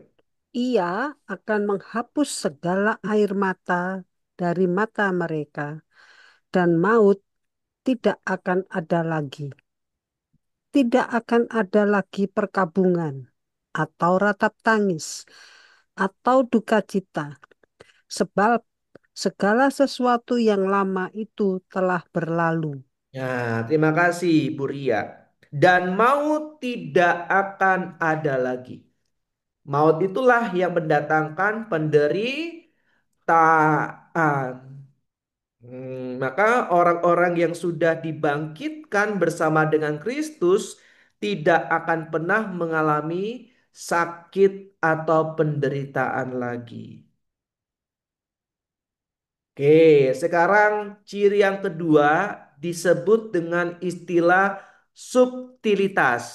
Ia akan menghapus segala air mata dari mata mereka, dan maut tidak akan ada lagi. Tidak akan ada lagi perkabungan, atau ratap tangis, atau duka cita, sebab segala sesuatu yang lama itu telah berlalu. Ya, terima kasih Bu Ria. Dan maut tidak akan ada lagi. Maut itulah yang mendatangkan penderitaan. Maka orang-orang yang sudah dibangkitkan bersama dengan Kristus tidak akan pernah mengalami sakit atau penderitaan lagi. Oke, sekarang ciri yang kedua disebut dengan istilah subtilitas,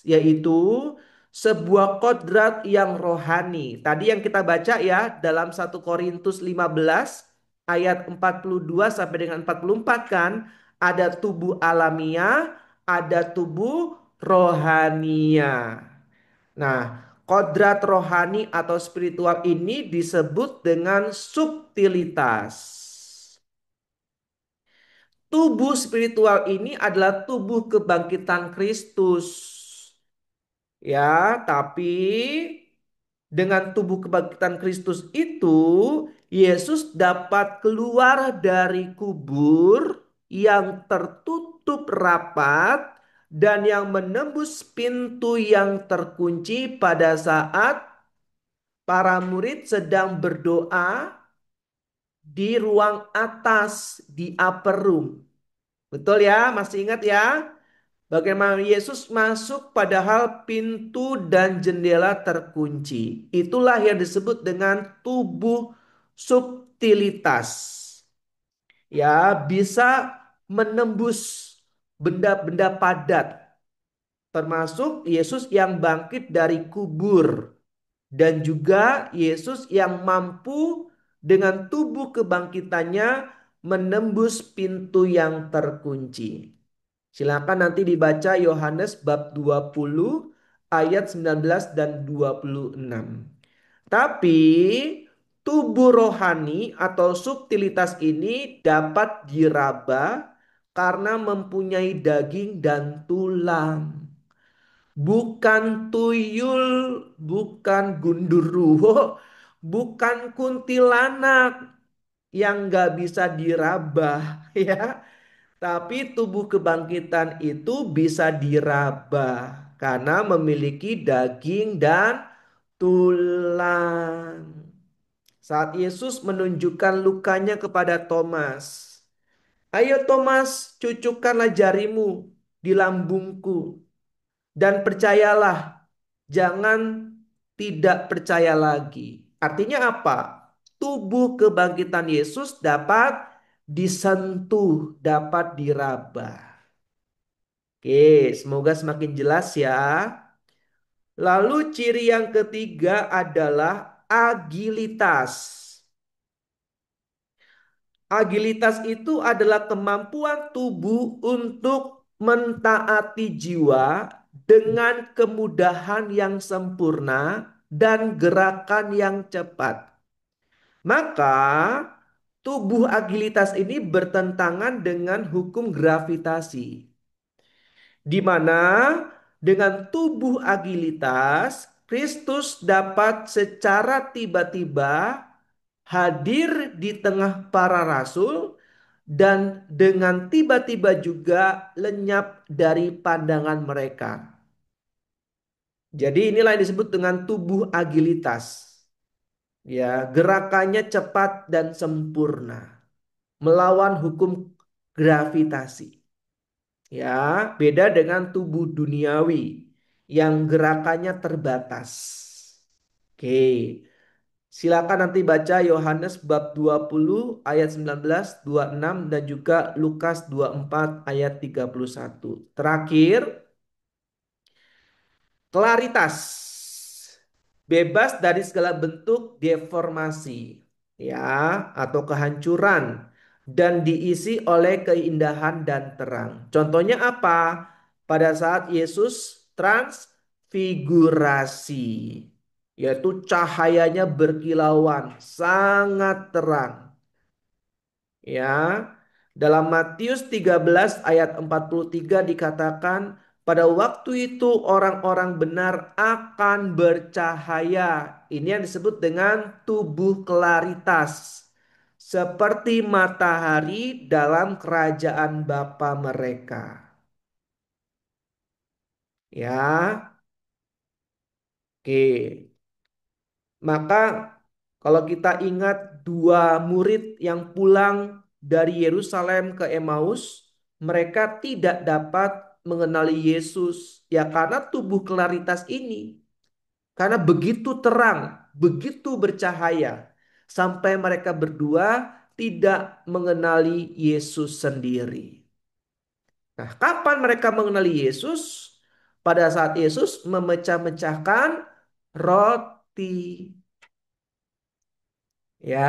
yaitu sebuah kodrat yang rohani. Tadi yang kita baca ya dalam 1 Korintus 15 ayat 42 sampai dengan 44 kan, ada tubuh alamiah, ada tubuh rohania. Nah, kodrat rohani atau spiritual ini disebut dengan subtilitas. Tubuh spiritual ini adalah tubuh kebangkitan Kristus. Ya, tapi dengan tubuh kebangkitan Kristus itu, Yesus dapat keluar dari kubur yang tertutup rapat dan yang menembus pintu yang terkunci pada saat para murid sedang berdoa di ruang atas, di upper room. Betul ya? Masih ingat ya? Bagaimana Yesus masuk padahal pintu dan jendela terkunci. Itulah yang disebut dengan tubuh subtilitas. Ya, bisa menembus benda-benda padat, termasuk Yesus yang bangkit dari kubur dan juga Yesus yang mampu dengan tubuh kebangkitannya menembus pintu yang terkunci. Silakan nanti dibaca Yohanes bab 20 ayat 19 dan 26. Tapi tubuh rohani atau subtilitas ini dapat diraba karena mempunyai daging dan tulang. Bukan tuyul, bukan gundurwo, bukan kuntilanak yang nggak bisa diraba ya. Tapi tubuh kebangkitan itu bisa diraba karena memiliki daging dan tulang. Saat Yesus menunjukkan lukanya kepada Thomas, "Ayo Thomas, cucukkanlah jarimu di lambungku dan percayalah, jangan tidak percaya lagi." Artinya apa? Tubuh kebangkitan Yesus dapat disentuh, dapat diraba. Oke, semoga semakin jelas ya. Lalu ciri yang ketiga adalah agilitas. Agilitas itu adalah kemampuan tubuh untuk mentaati jiwa dengan kemudahan yang sempurna dan gerakan yang cepat. Maka tubuh agilitas ini bertentangan dengan hukum gravitasi, di mana dengan tubuh agilitas Kristus dapat secara tiba-tiba hadir di tengah para rasul dan dengan tiba-tiba juga lenyap dari pandangan mereka. Jadi inilah yang disebut dengan tubuh agilitas. Ya, gerakannya cepat dan sempurna, melawan hukum gravitasi. Ya, beda dengan tubuh duniawi yang gerakannya terbatas. Oke. Silakan nanti baca Yohanes bab 20 ayat 19, 26 dan juga Lukas 24 ayat 31. Terakhir, klaritas. Bebas dari segala bentuk deformasi ya atau kehancuran dan diisi oleh keindahan dan terang. Contohnya apa? Pada saat Yesus transfigurasi, yaitu cahayanya berkilauan, sangat terang. Ya, dalam Matius 13 ayat 43 dikatakan, pada waktu itu orang-orang benar akan bercahaya. Ini yang disebut dengan tubuh klaritas. Seperti matahari dalam kerajaan Bapa mereka. Ya, oke. Maka kalau kita ingat dua murid yang pulang dari Yerusalem ke Emmaus, mereka tidak dapat mengenali Yesus. Ya karena tubuh klaritas ini. Karena begitu terang, begitu bercahaya. Sampai mereka berdua tidak mengenali Yesus sendiri. Nah, kapan mereka mengenali Yesus? Pada saat Yesus memecah-mecahkan roti. Ya,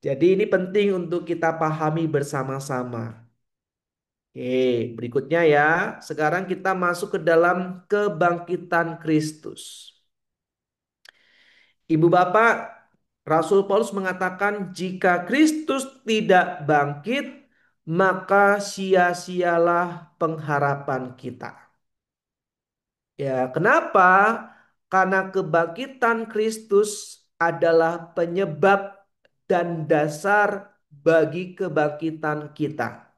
jadi ini penting untuk kita pahami bersama-sama. Oke, berikutnya ya. Sekarang kita masuk ke dalam kebangkitan Kristus. Ibu bapak, Rasul Paulus mengatakan jika Kristus tidak bangkit, maka sia-sialah pengharapan kita. Ya, kenapa? Karena kebangkitan Kristus adalah penyebab dan dasar bagi kebangkitan kita.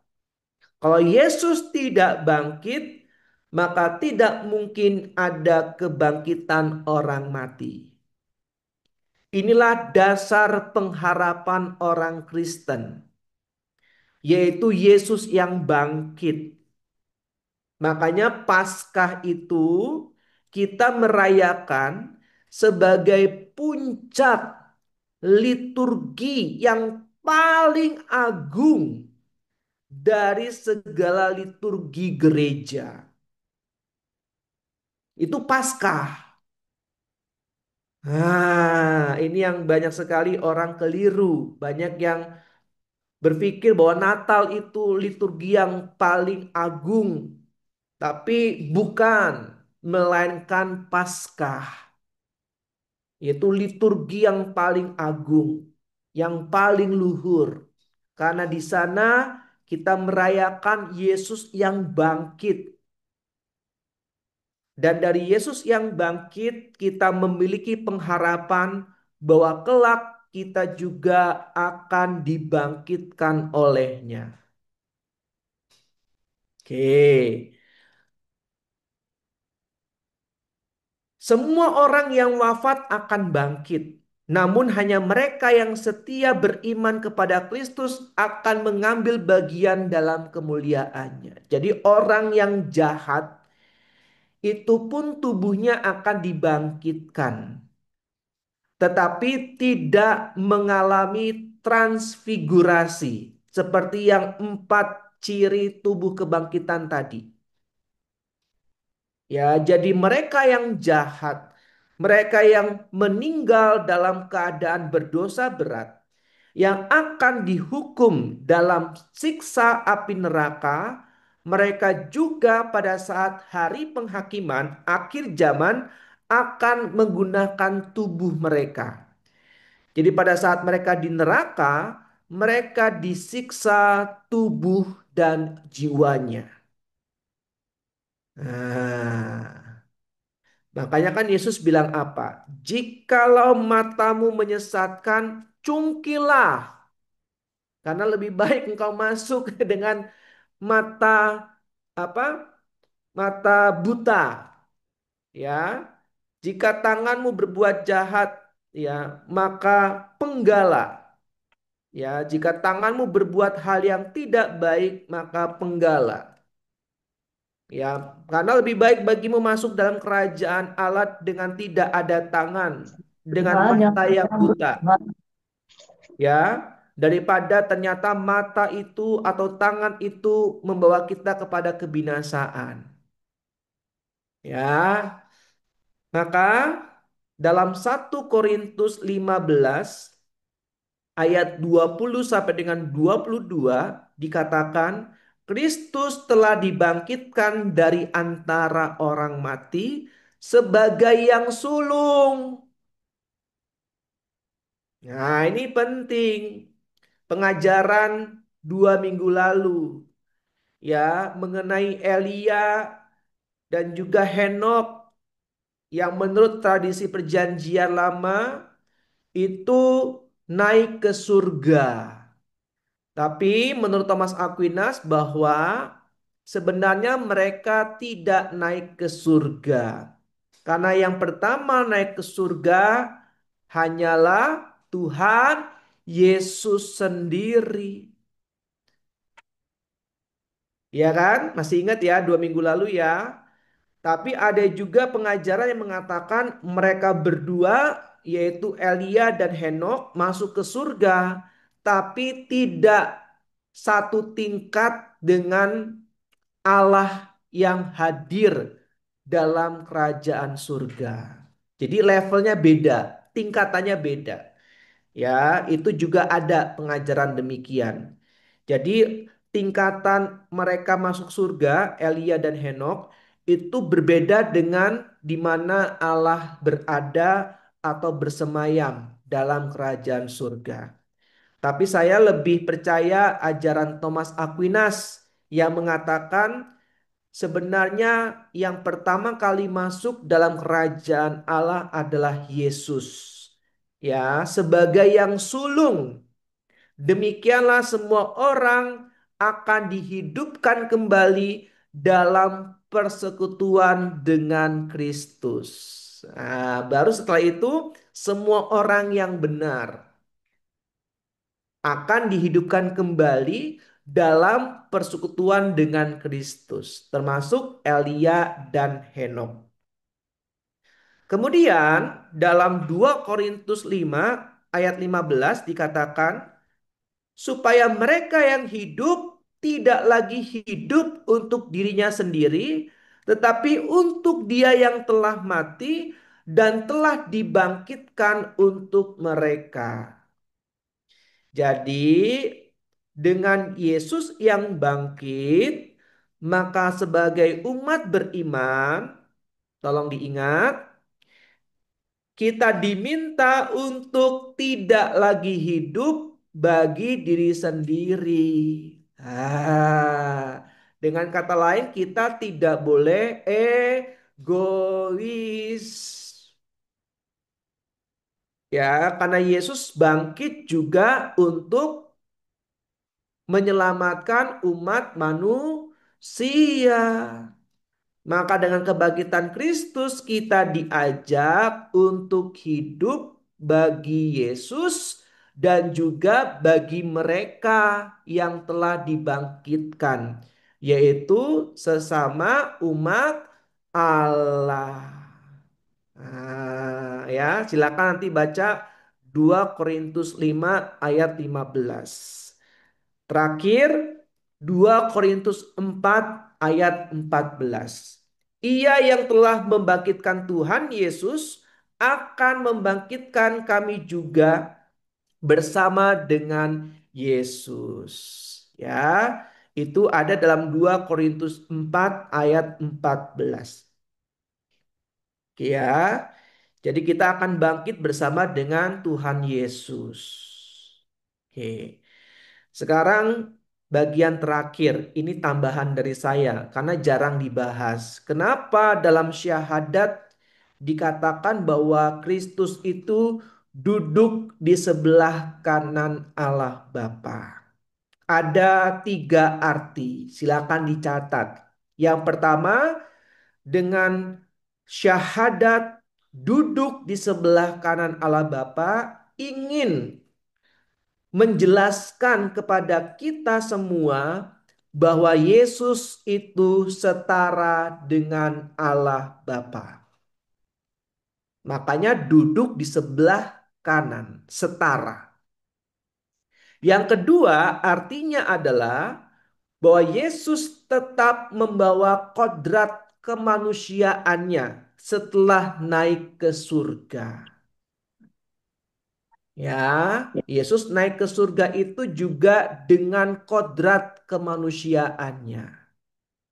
Kalau Yesus tidak bangkit, maka tidak mungkin ada kebangkitan orang mati. Inilah dasar pengharapan orang Kristen. yaitu Yesus yang bangkit. Makanya Paskah itu kita merayakan sebagai puncak liturgi yang paling agung dari segala liturgi gereja. Itu Paskah. Ini yang banyak sekali orang keliru. Banyak yang berpikir bahwa Natal itu liturgi yang paling agung. Tapi bukan, melainkan Paskah. Yaitu liturgi yang paling agung, yang paling luhur. Karena di sana kita merayakan Yesus yang bangkit. Dan dari Yesus yang bangkit, kita memiliki pengharapan bahwa kelak kita juga akan dibangkitkan olehnya. Oke. Semua orang yang wafat akan bangkit. Namun hanya mereka yang setia beriman kepada Kristus akan mengambil bagian dalam kemuliaannya. Jadi orang yang jahat itu pun tubuhnya akan dibangkitkan. Tetapi tidak mengalami transfigurasi. Seperti yang 4 ciri tubuh kebangkitan tadi. Ya, jadi mereka yang jahat, mereka yang meninggal dalam keadaan berdosa berat, yang akan dihukum dalam siksa api neraka, mereka juga pada saat hari penghakiman akhir zaman akan menggunakan tubuh mereka. Jadi pada saat mereka di neraka, mereka disiksa tubuh dan jiwanya. Nah, makanya kan Yesus bilang apa? Jikalau matamu menyesatkan, cungkilah. Karena lebih baik engkau masuk dengan mata apa? Mata buta. Ya. Jika tanganmu berbuat jahat, ya, maka penggalah. Ya, jika tanganmu berbuat hal yang tidak baik, maka penggalah. Ya, karena lebih baik bagimu masuk dalam kerajaan Allah dengan tidak ada tangan, dengan mata yang buta. Ya, daripada ternyata mata itu atau tangan itu membawa kita kepada kebinasaan. Ya, maka dalam 1 Korintus 15 ayat 20 sampai dengan 22 dikatakan Kristus telah dibangkitkan dari antara orang mati sebagai yang sulung. Nah, ini penting. Pengajaran 2 minggu lalu ya mengenai Elia dan juga Henok yang menurut tradisi perjanjian lama itu naik ke surga. Tapi menurut Thomas Aquinas bahwa sebenarnya mereka tidak naik ke surga. Karena yang pertama naik ke surga hanyalah Tuhan Yesus sendiri. Ya kan? Masih ingat ya 2 minggu lalu ya. Tapi ada juga pengajaran yang mengatakan mereka berdua yaitu Elia dan Henok masuk ke surga. Tapi tidak satu tingkat dengan Allah yang hadir dalam kerajaan surga. Jadi levelnya beda, tingkatannya beda. Ya, itu juga ada pengajaran demikian. Jadi tingkatan mereka masuk surga, Elia dan Henok, itu berbeda dengan di mana Allah berada atau bersemayam dalam kerajaan surga. Tapi saya lebih percaya ajaran Thomas Aquinas yang mengatakan sebenarnya yang pertama kali masuk dalam kerajaan Allah adalah Yesus. Ya, sebagai yang sulung. Demikianlah semua orang akan dihidupkan kembali dalam persekutuan dengan Kristus. Nah, baru setelah itu semua orang yang benar akan dihidupkan kembali dalam persekutuan dengan Kristus, termasuk Elia dan Henok. Kemudian dalam 2 Korintus 5 ayat 15 dikatakan, supaya mereka yang hidup tidak lagi hidup untuk dirinya sendiri, tetapi untuk Dia yang telah mati dan telah dibangkitkan untuk mereka. Jadi, dengan Yesus yang bangkit, maka sebagai umat beriman, tolong diingat, kita diminta untuk tidak lagi hidup bagi diri sendiri. Dengan kata lain, kita tidak boleh egois. Ya, karena Yesus bangkit juga untuk menyelamatkan umat manusia. Maka dengan kebangkitan Kristus kita diajak untuk hidup bagi Yesus dan juga bagi mereka yang telah dibangkitkan, yaitu sesama umat Allah. Ya, silakan nanti baca 2 Korintus 5 ayat 15. Terakhir 2 Korintus 4 ayat 14. Ia yang telah membangkitkan Tuhan Yesus akan membangkitkan kami juga bersama dengan Yesus. Ya, itu ada dalam 2 Korintus 4 ayat 14. Oke ya. Jadi kita akan bangkit bersama dengan Tuhan Yesus. Oke. Sekarang bagian terakhir, ini tambahan dari saya karena jarang dibahas. Kenapa dalam syahadat dikatakan bahwa Kristus itu duduk di sebelah kanan Allah Bapa? Ada 3 arti, silakan dicatat. Yang pertama, dengan syahadat duduk di sebelah kanan Allah Bapa ingin menjelaskan kepada kita semua bahwa Yesus itu setara dengan Allah Bapa. Makanya duduk di sebelah kanan, setara. Yang kedua artinya adalah bahwa Yesus tetap membawa kodrat kemanusiaannya setelah naik ke surga. Ya, Yesus naik ke surga itu juga dengan kodrat kemanusiaannya.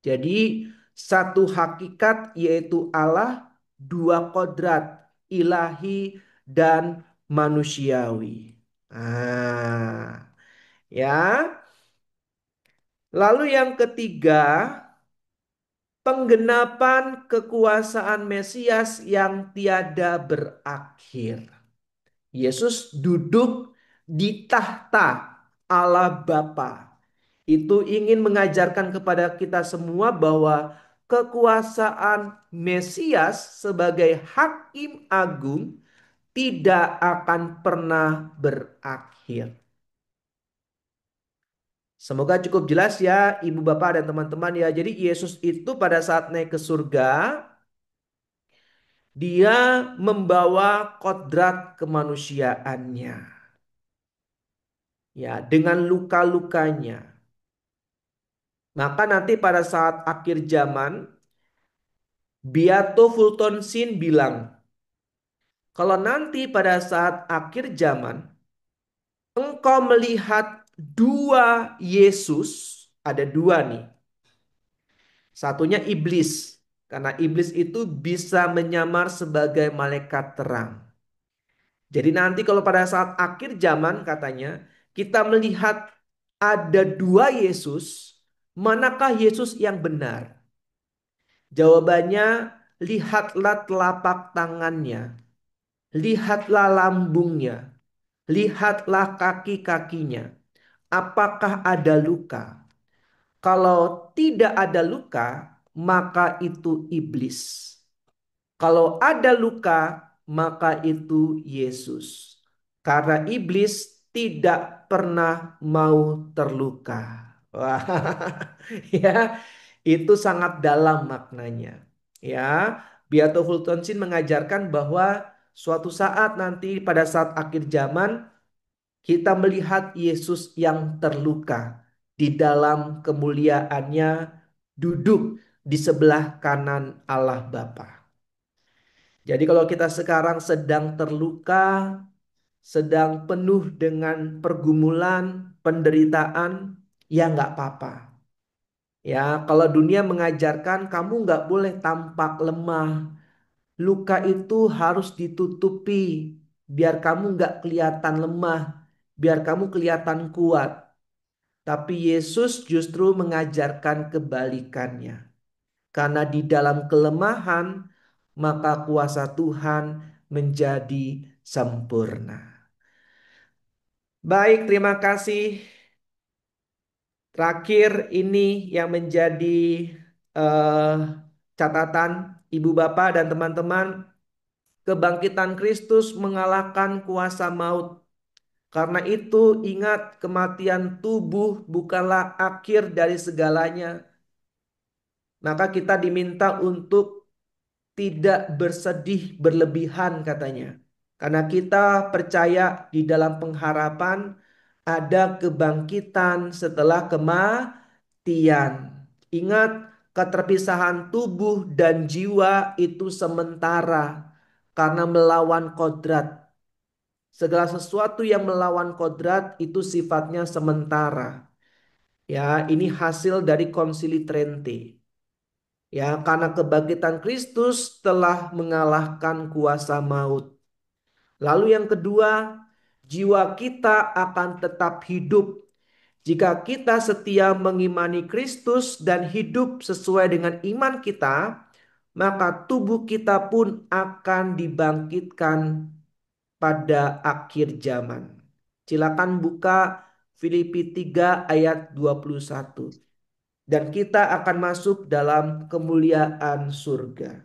Jadi satu hakikat yaitu Allah, 2 kodrat ilahi dan manusiawi. Ya. Lalu yang ketiga, penggenapan kekuasaan Mesias yang tiada berakhir. Yesus duduk di tahta Allah Bapa. Itu ingin mengajarkan kepada kita semua bahwa kekuasaan Mesias sebagai hakim agung tidak akan pernah berakhir. Semoga cukup jelas ya Ibu Bapak dan teman-teman ya. Jadi Yesus itu pada saat naik ke surga, dia membawa kodrat kemanusiaannya. Ya, dengan luka-lukanya. Maka nanti pada saat akhir zaman, Beato Fulton Sheen bilang, kalau nanti pada saat akhir zaman, engkau melihat 2 Yesus, ada 2 nih. Satunya iblis, karena iblis itu bisa menyamar sebagai malaikat terang. Jadi nanti kalau pada saat akhir zaman katanya, kita melihat ada 2 Yesus, manakah Yesus yang benar? Jawabannya, lihatlah telapak tangannya, lihatlah lambungnya, lihatlah kaki-kakinya. Apakah ada luka? Kalau tidak ada luka, maka itu iblis. Kalau ada luka, maka itu Yesus. Karena iblis tidak pernah mau terluka. Wah, ya, itu sangat dalam maknanya. Ya, Beato Fultonsin mengajarkan bahwa suatu saat nanti pada saat akhir zaman kita melihat Yesus yang terluka di dalam kemuliaannya duduk di sebelah kanan Allah Bapa. Jadi kalau kita sekarang sedang terluka, sedang penuh dengan pergumulan, penderitaan, ya nggak apa-apa. Ya, kalau dunia mengajarkan kamu nggak boleh tampak lemah. Luka itu harus ditutupi biar kamu nggak kelihatan lemah, biar kamu kelihatan kuat. Tapi Yesus justru mengajarkan kebalikannya. Karena di dalam kelemahan, maka kuasa Tuhan menjadi sempurna. Baik, terima kasih. Terakhir ini yang menjadi eh, catatan Ibu Bapak dan teman-teman, kebangkitan Kristus mengalahkan kuasa maut. Karena itu ingat kematian tubuh bukanlah akhir dari segalanya. Maka kita diminta untuk tidak bersedih berlebihan katanya. Karena kita percaya di dalam pengharapan ada kebangkitan setelah kematian. Ingat, keterpisahan tubuh dan jiwa itu sementara karena melawan kodrat. Segala sesuatu yang melawan kodrat itu sifatnya sementara. Ya, ini hasil dari Konsili Trente. Ya, karena kebangkitan Kristus telah mengalahkan kuasa maut. Lalu yang kedua, jiwa kita akan tetap hidup jika kita setia mengimani Kristus dan hidup sesuai dengan iman kita, maka tubuh kita pun akan dibangkitkan pada akhir zaman. Silakan buka Filipi 3 ayat 21. Dan kita akan masuk dalam kemuliaan surga.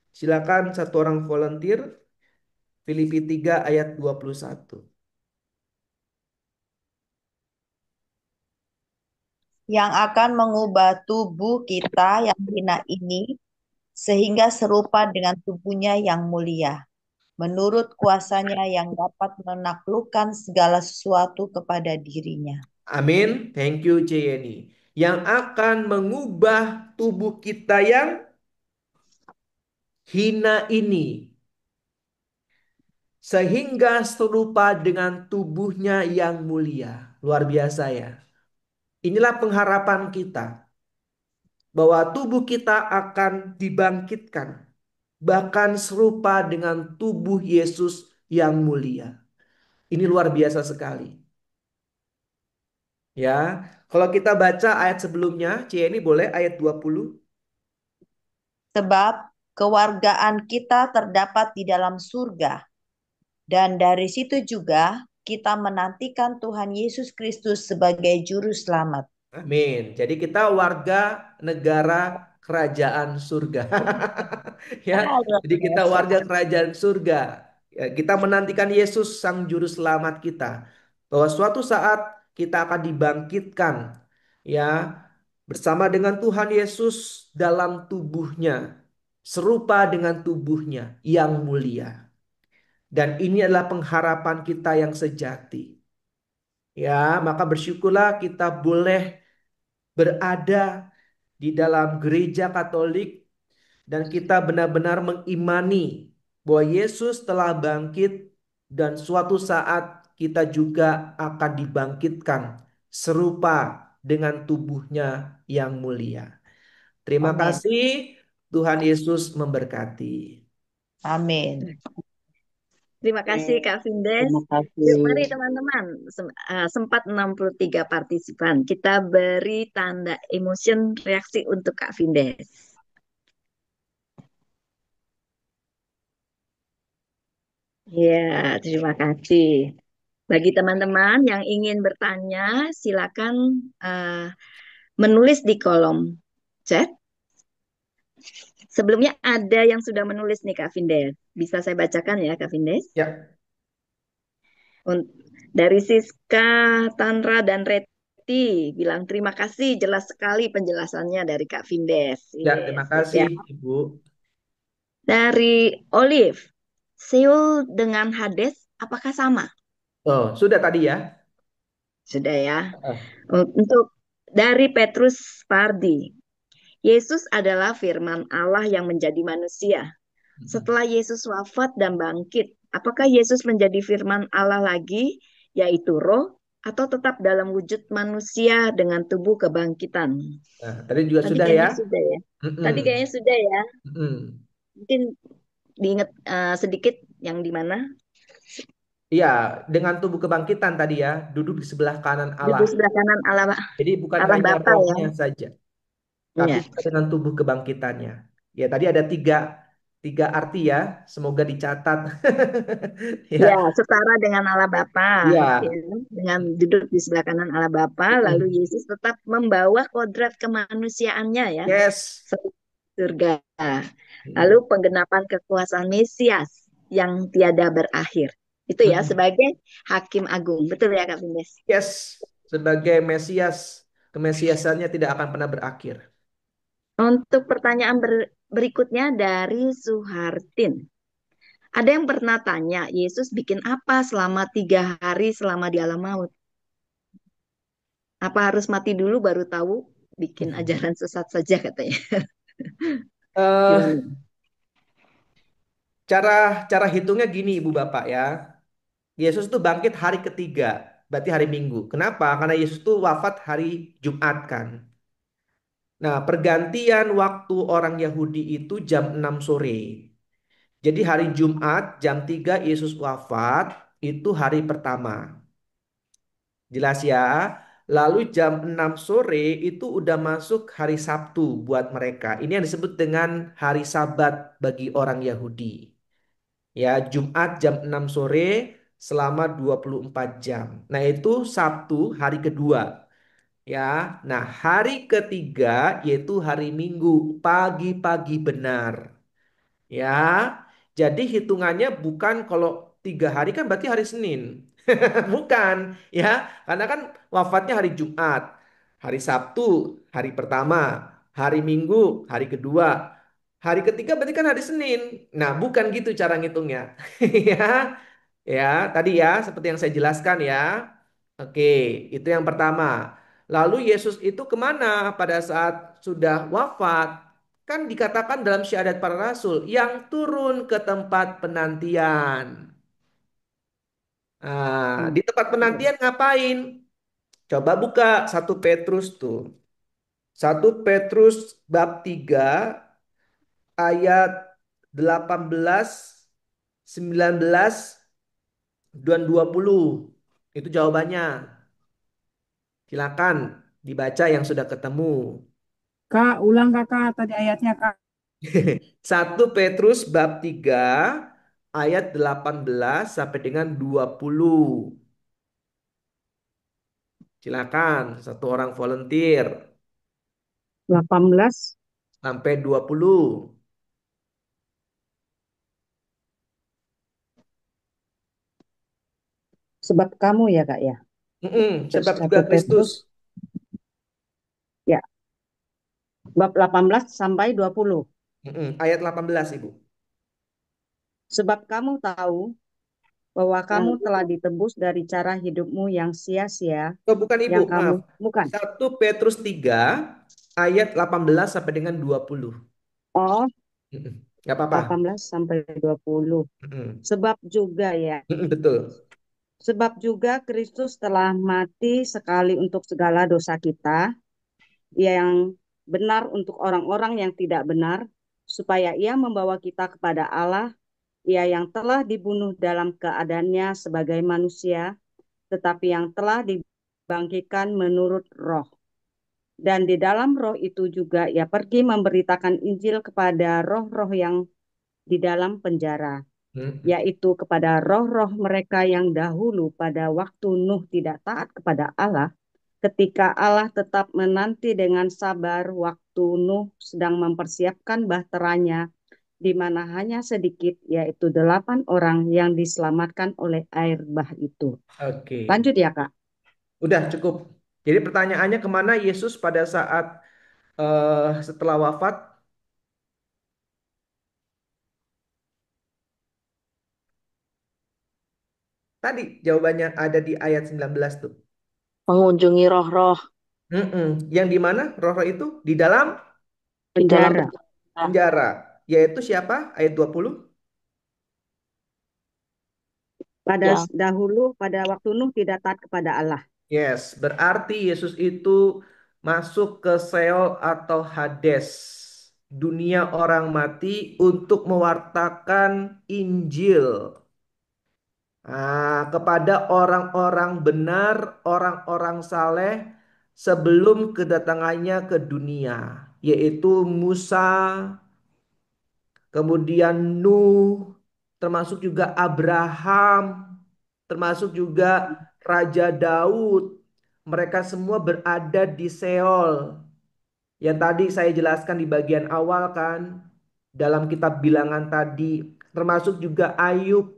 Silakan satu orang volunteer. Filipi 3 ayat 21. Yang akan mengubah tubuh kita yang hina ini sehingga serupa dengan tubuhnya yang mulia, menurut kuasanya yang dapat menaklukkan segala sesuatu kepada dirinya. Amin. Thank you Jenny. Yang akan mengubah tubuh kita yang hina ini sehingga serupa dengan tubuhnya yang mulia. Luar biasa ya. Inilah pengharapan kita bahwa tubuh kita akan dibangkitkan bahkan serupa dengan tubuh Yesus yang mulia. Ini luar biasa sekali. Ya, kalau kita baca ayat sebelumnya, ini boleh ayat 20. Sebab kewargaan kita terdapat di dalam surga, dan dari situ juga kita menantikan Tuhan Yesus Kristus sebagai Juru Selamat. Amin. Jadi kita warga negara kerajaan surga. Ya, Luar jadi kita biasa. warga kerajaan surga. Ya, kita menantikan Yesus sang juru selamat kita. Bahwa suatu saat kita akan dibangkitkan ya bersama dengan Tuhan Yesus dalam tubuhnya, serupa dengan tubuhnya yang mulia. Dan ini adalah pengharapan kita yang sejati. Ya, maka bersyukurlah kita boleh berada di dalam gereja Katolik dan kita benar-benar mengimani bahwa Yesus telah bangkit dan suatu saat kita juga akan dibangkitkan serupa dengan tubuhnya yang mulia. Terima Amin. kasih. Tuhan Yesus memberkati. Amin. Terima kasih Kak Vindes. Terima kasih. Yuk mari teman-teman, sempat 63 partisipan. Kita beri tanda emotion reaksi untuk Kak Vindes. Ya, terima kasih. Bagi teman-teman yang ingin bertanya, silakan menulis di kolom chat. Sebelumnya ada yang sudah menulis nih Kak Vindes. Bisa saya bacakan ya Kak Vindes? Ya. Dari Siska, Tanra, dan Reti Tuti bilang terima kasih, jelas sekali penjelasannya dari Kak Vindes. Ya, terima Yes, sip kasih ya. Ibu. Dari Olive, Seoul dengan Hades apakah sama? Oh, sudah tadi ya. Sudah ya. Ah, Untuk dari Petrus Pardi, Yesus adalah firman Allah yang menjadi manusia. mm-mm. Setelah Yesus wafat dan bangkit, apakah Yesus menjadi firman Allah lagi, yaitu roh, atau tetap dalam wujud manusia dengan tubuh kebangkitan? Nah, tadi juga Tadi sudah ya. kayaknya sudah ya. Mm-mm. Tadi kayaknya sudah ya. Mm-mm. Mungkin diingat sedikit yang di mana? Iya, dengan tubuh kebangkitan tadi ya, duduk di sebelah kanan Allah. Duduk sebelah kanan Allah, Jadi bukan Allah hanya Bapa ya. rohnya saja, tapi Ya. juga dengan tubuh kebangkitannya. Ya, tadi ada tiga arti ya, semoga dicatat. Ya, Ya, setara dengan Allah Bapa, ya, ya. dengan duduk di sebelah kanan Allah Bapa, lalu Mm-mm. Yesus tetap membawa kodrat kemanusiaannya ya, Yes. seperti surga. Lalu Mm-mm. penggenapan kekuasaan Mesias yang tiada berakhir. Itu ya Mm-mm. sebagai Hakim Agung. Betul ya Kak Bindes? Yes, sebagai Mesias, kemesiasannya tidak akan pernah berakhir. Untuk pertanyaan berikutnya dari Suhartin. Ada yang pernah tanya, Yesus bikin apa selama 3 hari selama di alam maut? Apa harus mati dulu baru tahu bikin ajaran sesat saja katanya. Eh, Gimana? cara cara hitungnya gini Ibu Bapak ya. Yesus tuh bangkit hari ketiga, berarti hari Minggu. Kenapa? Karena Yesus tuh wafat hari Jumat kan. Nah, pergantian waktu orang Yahudi itu jam 6 sore. Jadi hari Jumat jam 3 Yesus wafat, itu hari pertama. Jelas ya. Lalu jam 6 sore itu udah masuk hari Sabtu buat mereka. Ini yang disebut dengan hari Sabat bagi orang Yahudi. Ya, Jumat jam 6 sore selama 24 jam. Nah, itu Sabtu hari kedua. Ya, nah hari ketiga yaitu hari Minggu pagi-pagi benar. Ya, jadi hitungannya bukan kalau 3 hari kan berarti hari Senin. Bukan, ya, karena kan wafatnya hari Jumat, hari Sabtu, hari pertama, hari Minggu, hari kedua, hari ketiga berarti kan hari Senin. Nah, bukan gitu cara ngitungnya. Ya, ya, tadi ya, seperti yang saya jelaskan ya. Oke, itu yang pertama. Lalu Yesus itu kemana pada saat sudah wafat? Kan dikatakan dalam syahadat para rasul yang turun ke tempat penantian. Nah, Hmm. di tempat penantian ngapain? Coba buka 1 Petrus tuh. 1 Petrus bab 3 ayat 18, 19 dan 20. Itu jawabannya. Silakan dibaca yang sudah ketemu. Kak, ulang kakak tadi ayatnya kak. 1 Petrus bab 3 ayat 18 sampai dengan 20. Silakan satu orang volunteer 18. sampai 20. Sebab kamu ya kak ya. Terus Sebab juga 1 Kristus. Petrus ya. Bab 18 sampai 20. Ayat 18 Ibu. Sebab kamu tahu bahwa Yang kamu telah ditebus dari cara hidupmu yang sia-sia Oh, bukan Ibu, yang kamu maaf. bukan. 1 Petrus 3 ayat 18 sampai dengan 20. Oh, Nggak apa-apa. 18 sampai 20. Mm-mm. Sebab juga ya. Betul. Sebab juga Kristus telah mati sekali untuk segala dosa kita, yang benar untuk orang-orang yang tidak benar, supaya ia membawa kita kepada Allah, ia yang telah dibunuh dalam keadaannya sebagai manusia, tetapi yang telah dibangkitkan menurut roh. Dan di dalam roh itu juga ia pergi memberitakan Injil kepada roh-roh yang di dalam penjara, Mm-mm. yaitu kepada roh-roh mereka yang dahulu pada waktu Nuh tidak taat kepada Allah, ketika Allah tetap menanti dengan sabar waktu Nuh sedang mempersiapkan bahteranya, di mana hanya sedikit, yaitu 8 orang yang diselamatkan oleh air bah itu. Oke. Lanjut ya, Kak. Udah cukup. Jadi pertanyaannya kemana Yesus pada saat setelah wafat? Tadi jawabannya ada di ayat 19 tuh. Mengunjungi roh-roh Yang di mana roh-roh itu? Di dalam di dalam Penjara. penjara. penjara. Yaitu siapa? Ayat 20. Pada Ya, dahulu, pada waktu Nuh tidak taat kepada Allah. Yes, berarti Yesus itu masuk ke Seol atau Hades, dunia orang mati untuk mewartakan Injil. Kepada orang-orang benar, orang-orang saleh sebelum kedatangannya ke dunia, yaitu Musa, kemudian Nuh, termasuk juga Abraham, termasuk juga Raja Daud. Mereka semua berada di Seol. Yang tadi saya jelaskan di bagian awal kan, dalam kitab Bilangan tadi, termasuk juga Ayub,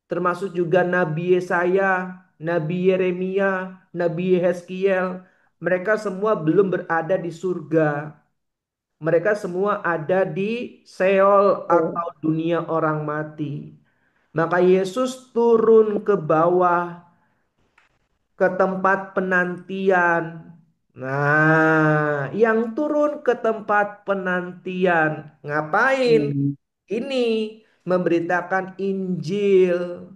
termasuk juga Nabi Yesaya, Nabi Yeremia, Nabi Yeskiel. Mereka semua belum berada di surga. Mereka semua ada di Seol atau dunia orang mati. Maka Yesus turun ke bawah ke tempat penantian. Nah, yang turun ke tempat penantian ngapain? Hmm. Ini memberitakan Injil.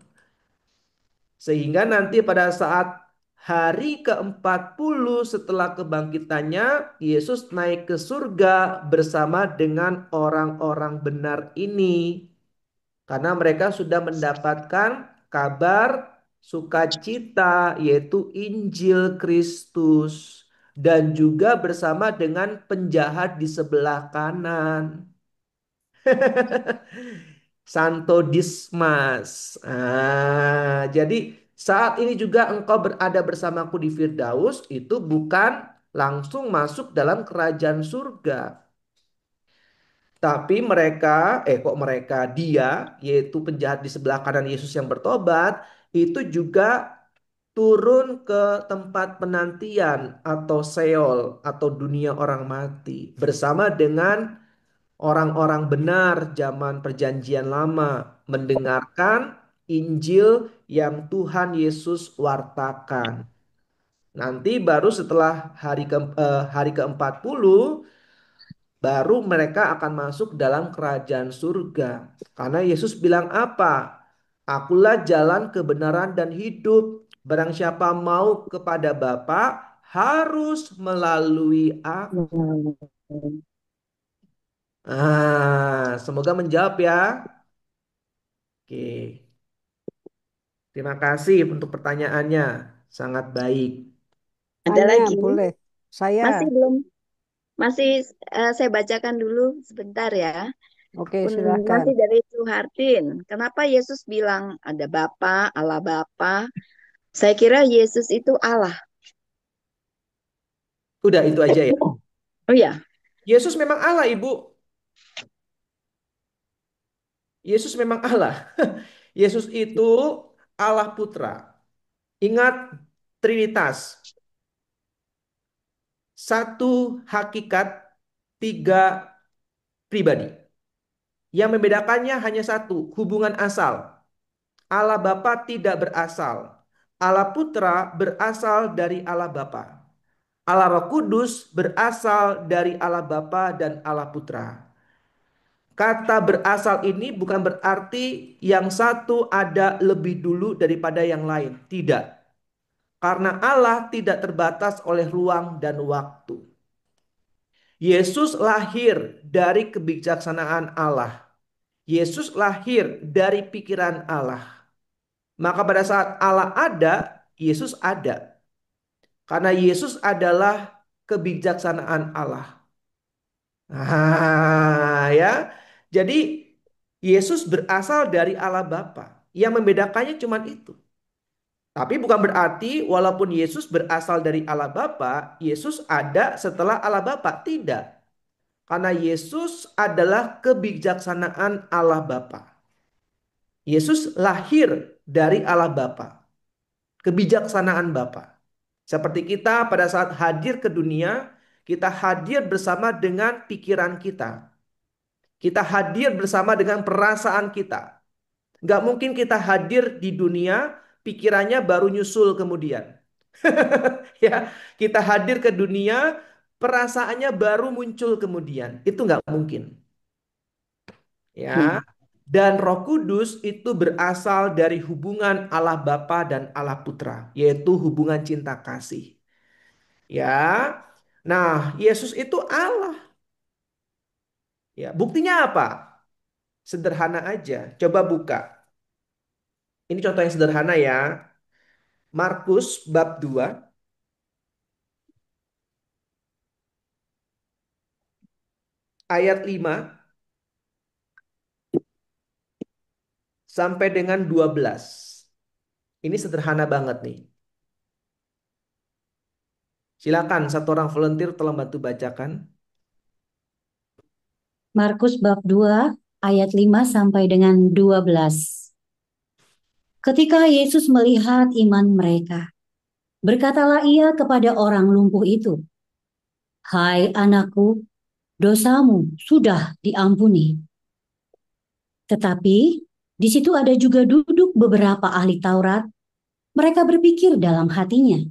Sehingga nanti pada saat hari ke-40 setelah kebangkitannya, Yesus naik ke surga bersama dengan orang-orang benar ini. Karena mereka sudah mendapatkan kabar sukacita, yaitu Injil Kristus. Dan juga bersama dengan penjahat di sebelah kanan. Santo Dismas. Jadi saat ini juga engkau berada bersamaku di Firdaus itu bukan langsung masuk dalam kerajaan surga. Tapi mereka, kok mereka, dia, yaitu penjahat di sebelah kanan Yesus yang bertobat, itu juga turun ke tempat penantian atau Seol atau dunia orang mati bersama dengan orang-orang benar zaman Perjanjian Lama mendengarkan Injil yang Tuhan Yesus wartakan. Nanti baru setelah hari ke-40 baru mereka akan masuk dalam kerajaan surga. Karena Yesus bilang apa? Akulah jalan kebenaran dan hidup. Barang siapa mau kepada Bapa harus melalui aku. Semoga menjawab ya. Oke. Terima kasih untuk pertanyaannya. Sangat baik. ada Tanya, lagi? boleh. Saya, Masih belum? Masih saya bacakan dulu sebentar ya. oke, silakan. Nanti dari Suhartin. Kenapa Yesus bilang ada Bapa, Allah Bapa? Saya kira Yesus itu Allah. Udah itu aja ya. Oh ya, Yesus memang Allah, Ibu. Yesus memang Allah. Yesus itu Allah Putra. Ingat Trinitas. Satu hakikat, tiga pribadi. Yang membedakannya hanya satu, hubungan asal. Allah Bapa tidak berasal. Allah Putra berasal dari Allah Bapa. Allah Roh Kudus berasal dari Allah Bapa dan Allah Putra. Kata berasal ini bukan berarti yang satu ada lebih dulu daripada yang lain. Tidak. Karena Allah tidak terbatas oleh ruang dan waktu. Yesus lahir dari kebijaksanaan Allah. Yesus lahir dari pikiran Allah. Maka pada saat Allah ada, Yesus ada. Karena Yesus adalah kebijaksanaan Allah. Ya. Jadi Yesus berasal dari Allah Bapa. Yang membedakannya cuma itu. Tapi bukan berarti walaupun Yesus berasal dari Allah Bapa, Yesus ada setelah Allah Bapa. Tidak. Karena Yesus adalah kebijaksanaan Allah Bapa. Yesus lahir dari Allah Bapa. Kebijaksanaan Bapa. Seperti kita pada saat hadir ke dunia, kita hadir bersama dengan pikiran kita. Kita hadir bersama dengan perasaan kita. Nggak mungkin kita hadir di dunia, pikirannya baru nyusul kemudian. Ya, kita hadir ke dunia, perasaannya baru muncul kemudian. Itu nggak mungkin. Ya, dan Roh Kudus itu berasal dari hubungan Allah Bapa dan Allah Putra, yaitu hubungan cinta kasih. Ya. Nah, Yesus itu Allah. Ya, buktinya apa? Sederhana aja. Coba buka. Ini contoh yang sederhana ya. Markus bab 2 ayat 5 sampai dengan 12. Ini sederhana banget nih. Silakan satu orang volunteer tolong bantu bacakan. Markus bab 2 ayat 5 sampai dengan 12. Ketika Yesus melihat iman mereka, berkatalah ia kepada orang lumpuh itu, "Hai anakku, dosamu sudah diampuni." Tetapi di situ ada juga duduk beberapa ahli Taurat. Mereka berpikir dalam hatinya,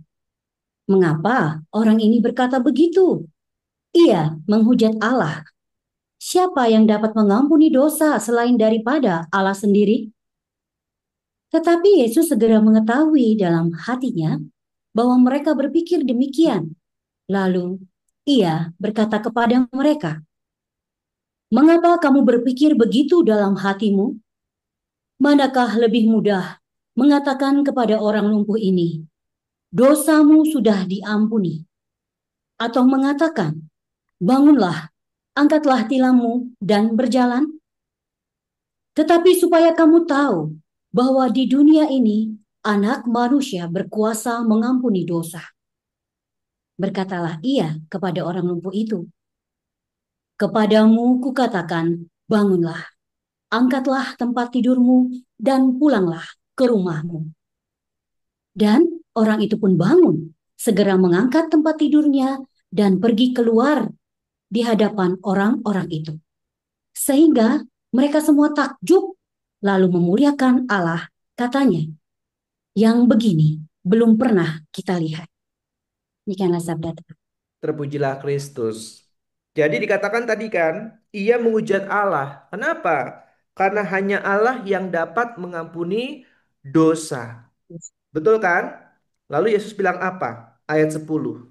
"Mengapa orang ini berkata begitu? Ia menghujat Allah. Siapa yang dapat mengampuni dosa selain daripada Allah sendiri?" Tetapi Yesus segera mengetahui dalam hatinya bahwa mereka berpikir demikian. Lalu ia berkata kepada mereka, "Mengapa kamu berpikir begitu dalam hatimu? Manakah lebih mudah mengatakan kepada orang lumpuh ini, 'Dosamu sudah diampuni,' atau mengatakan, 'Bangunlah, angkatlah tilammu dan berjalan'? Tetapi supaya kamu tahu bahwa di dunia ini Anak Manusia berkuasa mengampuni dosa." Berkatalah ia kepada orang lumpuh itu, "Kepadamu kukatakan, bangunlah, angkatlah tempat tidurmu, dan pulanglah ke rumahmu." Dan orang itu pun bangun, segera mengangkat tempat tidurnya, dan pergi keluar di hadapan orang-orang itu. Sehingga mereka semua takjub, lalu memuliakan Allah, katanya, "Yang begini belum pernah kita lihat." Demikianlah sabda Tuhan. Terpujilah Kristus. Jadi dikatakan tadi kan, ia menghujat Allah. Kenapa? Karena hanya Allah yang dapat mengampuni dosa. Betul kan? Lalu Yesus bilang apa? Ayat 10.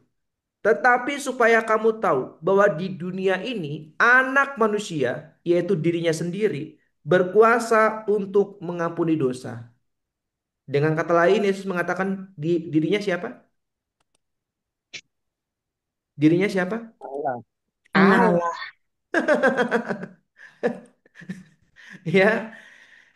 Tetapi supaya kamu tahu bahwa di dunia ini anak manusia, yaitu dirinya sendiri, berkuasa untuk mengampuni dosa. Dengan kata lain, Yesus mengatakan dirinya siapa? Dirinya siapa? Allah. Allah. Ya.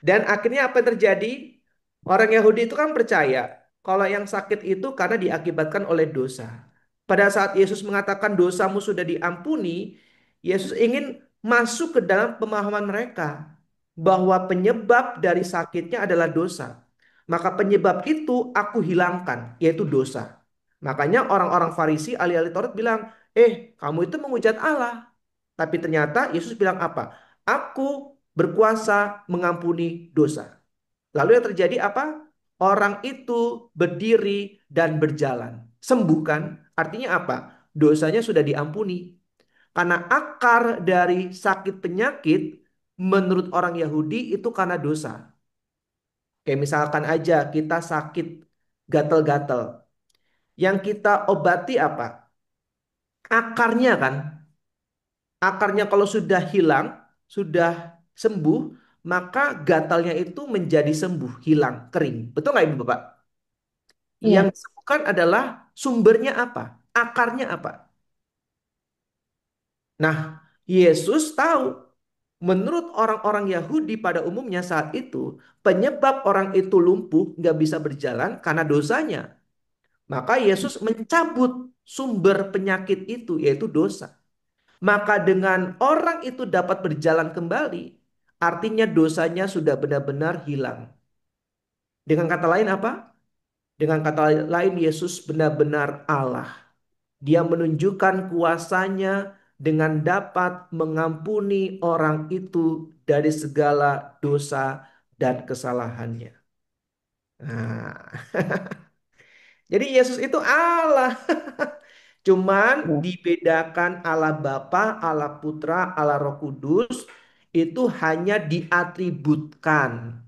Dan akhirnya apa yang terjadi? Orang Yahudi itu kan percaya kalau yang sakit itu karena diakibatkan oleh dosa. Pada saat Yesus mengatakan dosamu sudah diampuni, Yesus ingin masuk ke dalam pemahaman mereka bahwa penyebab dari sakitnya adalah dosa. Maka penyebab itu aku hilangkan, yaitu dosa. Makanya orang-orang Farisi, ahli-ahli Taurat bilang, kamu itu menghujat Allah. Tapi ternyata Yesus bilang apa? Aku berkuasa mengampuni dosa. Lalu yang terjadi apa? Orang itu berdiri dan berjalan. Sembuh kan? Artinya apa? Dosanya sudah diampuni. Karena akar dari sakit penyakit menurut orang Yahudi itu karena dosa. Kayak misalkan aja kita sakit gatal-gatal. Yang kita obati apa? Akarnya kan? Akarnya kalau sudah hilang, sudah sembuh, maka gatalnya itu menjadi sembuh, hilang, kering. Betul nggak Ibu Bapak? Yang Iya, disembuhkan adalah sumbernya apa? Akarnya apa? Nah, Yesus tahu. Menurut orang-orang Yahudi pada umumnya saat itu, penyebab orang itu lumpuh nggak bisa berjalan karena dosanya. Maka Yesus mencabut sumber penyakit itu, yaitu dosa. Maka dengan orang itu dapat berjalan kembali, artinya dosanya sudah benar-benar hilang. Dengan kata lain apa? Dengan kata lain, Yesus benar-benar Allah. Dia menunjukkan kuasanya dengan dapat mengampuni orang itu dari segala dosa dan kesalahannya. Nah, jadi Yesus itu Allah. Cuman Ya. dibedakan Allah Bapa, Allah Putra, Allah Roh Kudus itu hanya diatributkan.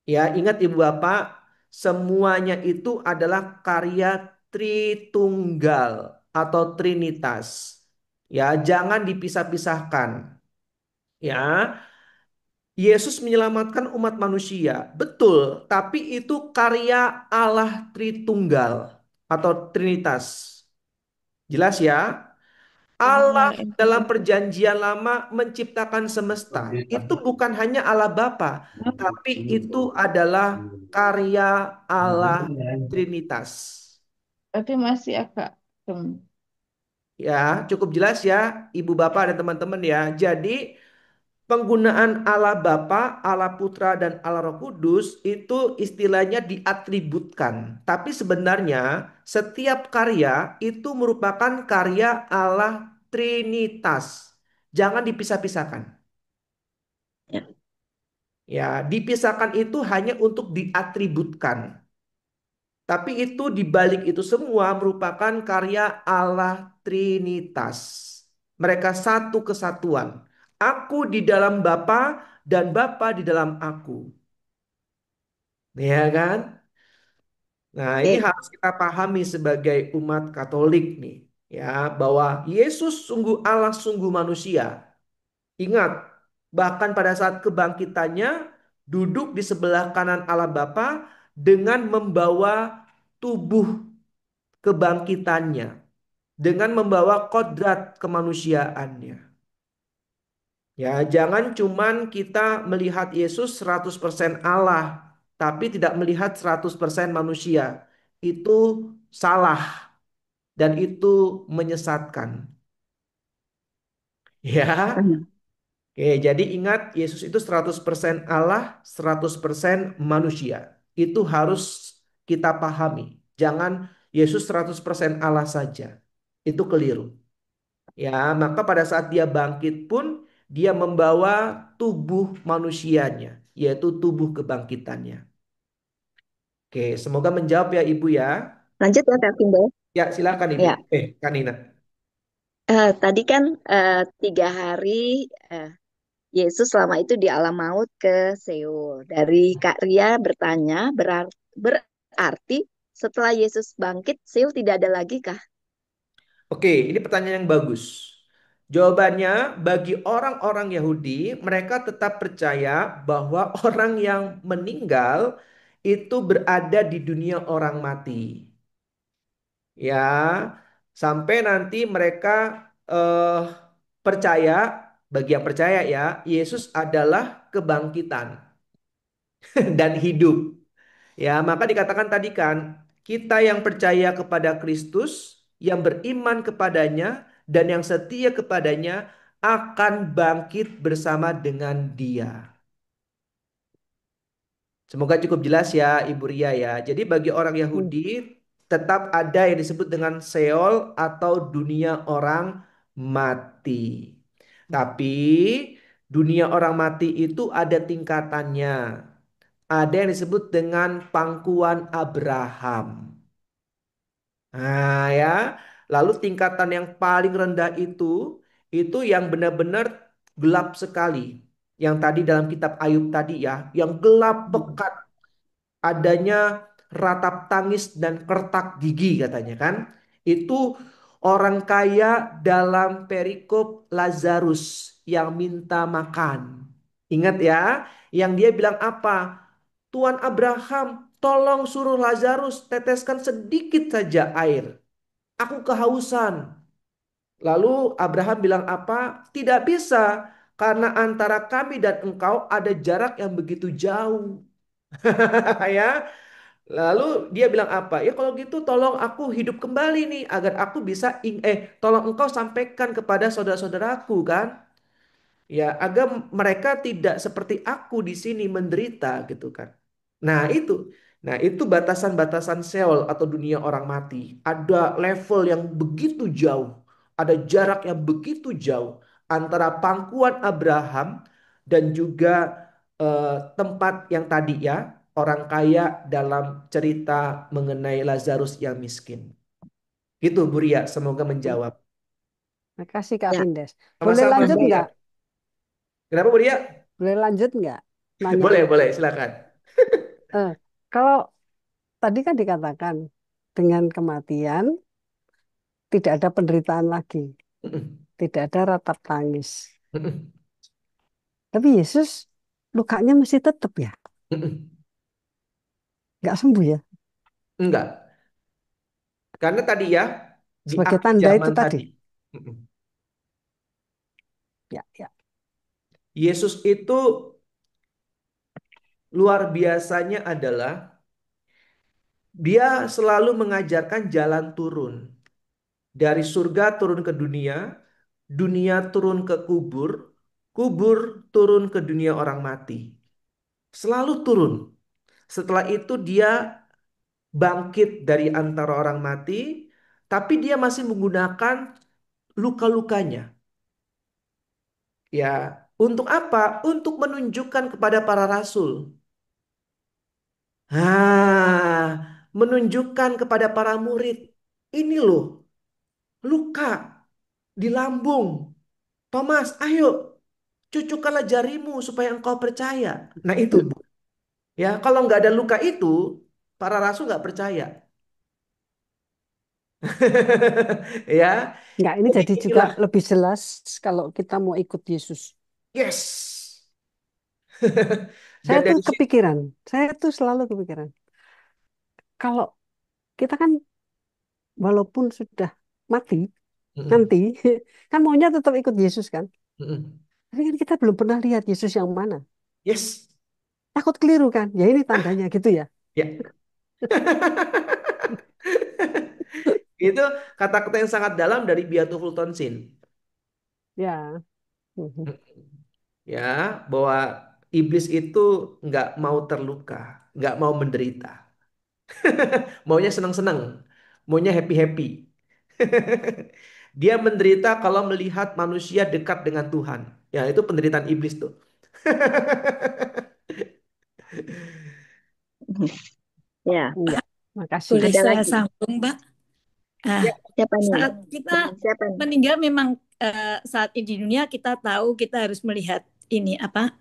Ya, ingat Ibu Bapak, semuanya itu adalah karya Tritunggal atau Trinitas. Ya, jangan dipisah-pisahkan. Ya, Yesus menyelamatkan umat manusia. Betul, tapi itu karya Allah Tritunggal atau Trinitas. Jelas ya? Allah dalam perjanjian lama menciptakan semesta. Itu bukan hanya Allah Bapa, tapi itu adalah karya Allah Trinitas. Tapi masih agak Ya, cukup jelas ya, Ibu Bapak dan teman-teman ya. Jadi, penggunaan Allah Bapa, Allah Putra, dan Allah Roh Kudus itu istilahnya diatributkan. Tapi sebenarnya setiap karya itu merupakan karya Allah Trinitas. Jangan dipisah-pisahkan. Ya. Ya, dipisahkan itu hanya untuk diatributkan. Tapi itu di balik itu semua merupakan karya Allah Trinitas. Mereka satu kesatuan. Aku di dalam Bapa dan Bapa di dalam aku. Ya kan? Nah, ini Oke. harus kita pahami sebagai umat Katolik nih, ya, bahwa Yesus sungguh Allah, sungguh manusia. Ingat, bahkan pada saat kebangkitannya duduk di sebelah kanan Allah Bapa dengan membawa tubuh kebangkitannya, dengan membawa kodrat kemanusiaannya. Ya, jangan cuman kita melihat Yesus 100% Allah, tapi tidak melihat 100% manusia. Itu salah dan itu menyesatkan. Ya. Oke, jadi ingat Yesus itu 100% Allah, 100% manusia. Itu harus kita pahami. Jangan Yesus 100% Allah saja. Itu keliru. Ya, maka pada saat dia bangkit pun dia membawa tubuh manusianya, yaitu tubuh kebangkitannya. Oke, semoga menjawab ya Ibu ya. Lanjut ya Kak Pinda. Ya, silakan Ibu. Ya. Kanina. Tadi kan 3 hari eh, Yesus selama itu di alam maut ke Seoul. Dari Kak Ria bertanya, berarti setelah Yesus bangkit, Seoul tidak ada lagi kah? Oke, ini pertanyaan yang bagus. Jawabannya, bagi orang-orang Yahudi, mereka tetap percaya bahwa orang yang meninggal itu berada di dunia orang mati. Ya, sampai nanti mereka eh, percaya, bagi yang percaya ya, Yesus adalah kebangkitan dan hidup. Ya, maka dikatakan tadi kan, kita yang percaya kepada Kristus, yang beriman kepadanya, dan yang setia kepadanya akan bangkit bersama dengan Dia. Semoga cukup jelas ya, Ibu Ria ya. Jadi bagi orang Yahudi tetap ada yang disebut dengan Seol atau dunia orang mati. Tapi dunia orang mati itu ada tingkatannya. Ada yang disebut dengan pangkuan Abraham. Nah ya, lalu tingkatan yang paling rendah itu yang benar-benar gelap sekali. Yang tadi dalam kitab Ayub tadi ya, yang gelap pekat, adanya ratap tangis dan kertak gigi katanya kan. Itu orang kaya dalam perikop Lazarus yang minta makan. Ingat ya, yang dia bilang apa? Tuan Abraham, tolong suruh Lazarus teteskan sedikit saja air. Aku kehausan. Lalu Abraham bilang apa? Tidak bisa, karena antara kami dan engkau ada jarak yang begitu jauh. Ya. Lalu dia bilang apa? Ya kalau gitu tolong aku hidup kembali nih agar aku bisa tolong engkau sampaikan kepada saudara-saudaraku kan? Ya, agar mereka tidak seperti aku di sini menderita gitu kan. Nah, itu. Nah, itu batasan-batasan Sheol atau dunia orang mati. Ada level yang begitu jauh, ada jarak yang begitu jauh antara pangkuan Abraham dan juga tempat yang tadi ya, orang kaya dalam cerita mengenai Lazarus yang miskin. Gitu, Bu Ria, semoga menjawab. Makasih Kak Ya, Vindes. Boleh Sama-sama, lanjut Bu Ria. nggak? Kenapa, Bu Ria? Boleh lanjut nggak? Nanya. Boleh, boleh, silakan. Eh, kalau tadi kan dikatakan dengan kematian tidak ada penderitaan lagi, Mm-mm, tidak ada ratap tangis. mm-mm, Tapi Yesus lukanya masih tetap ya, mm-mm. nggak sembuh ya, Enggak, karena tadi ya, di sebagai akhir tanda itu zaman tadi. tadi. Mm-mm. Ya, ya. Yesus itu luar biasanya adalah dia selalu mengajarkan jalan turun. Dari surga turun ke dunia, dunia turun ke kubur, kubur turun ke dunia orang mati. Selalu turun. Setelah itu dia bangkit dari antara orang mati, tapi dia masih menggunakan luka-lukanya. Ya, untuk apa? Untuk menunjukkan kepada para rasul. Menunjukkan kepada para murid, ini loh luka di lambung. Thomas, ayo cucukkanlah jarimu supaya engkau percaya. Nah itu, Bu. Ya, kalau nggak ada luka itu, para rasul nggak percaya. Ya, Nggak, ini jadi jadi juga inilah, lebih jelas kalau kita mau ikut Yesus. yes. Saya Dan tuh dari situ, kepikiran, saya tuh selalu kepikiran. Kalau kita kan walaupun sudah mati, Mm-mm, nanti kan maunya tetap ikut Yesus kan. mm-mm. Tapi kan kita belum pernah lihat Yesus yang mana. Yes, Takut keliru kan? Ya ini tandanya gitu ya. ya. Itu kata-kata yang sangat dalam dari Beato Fulton Sheen. Ya. Mhm. Ya, bahwa iblis itu nggak mau terluka, nggak mau menderita, maunya senang-senang, maunya happy-happy. Dia menderita kalau melihat manusia dekat dengan Tuhan. Ya, itu penderitaan iblis tuh. ya. Enggak. Makasih. Boleh Ada saya lagi. sambung, Mbak? Ah, Ya, Siapa nih? saat kita Siapa nih? meninggal memang saat ini di dunia kita tahu kita harus melihat ini apa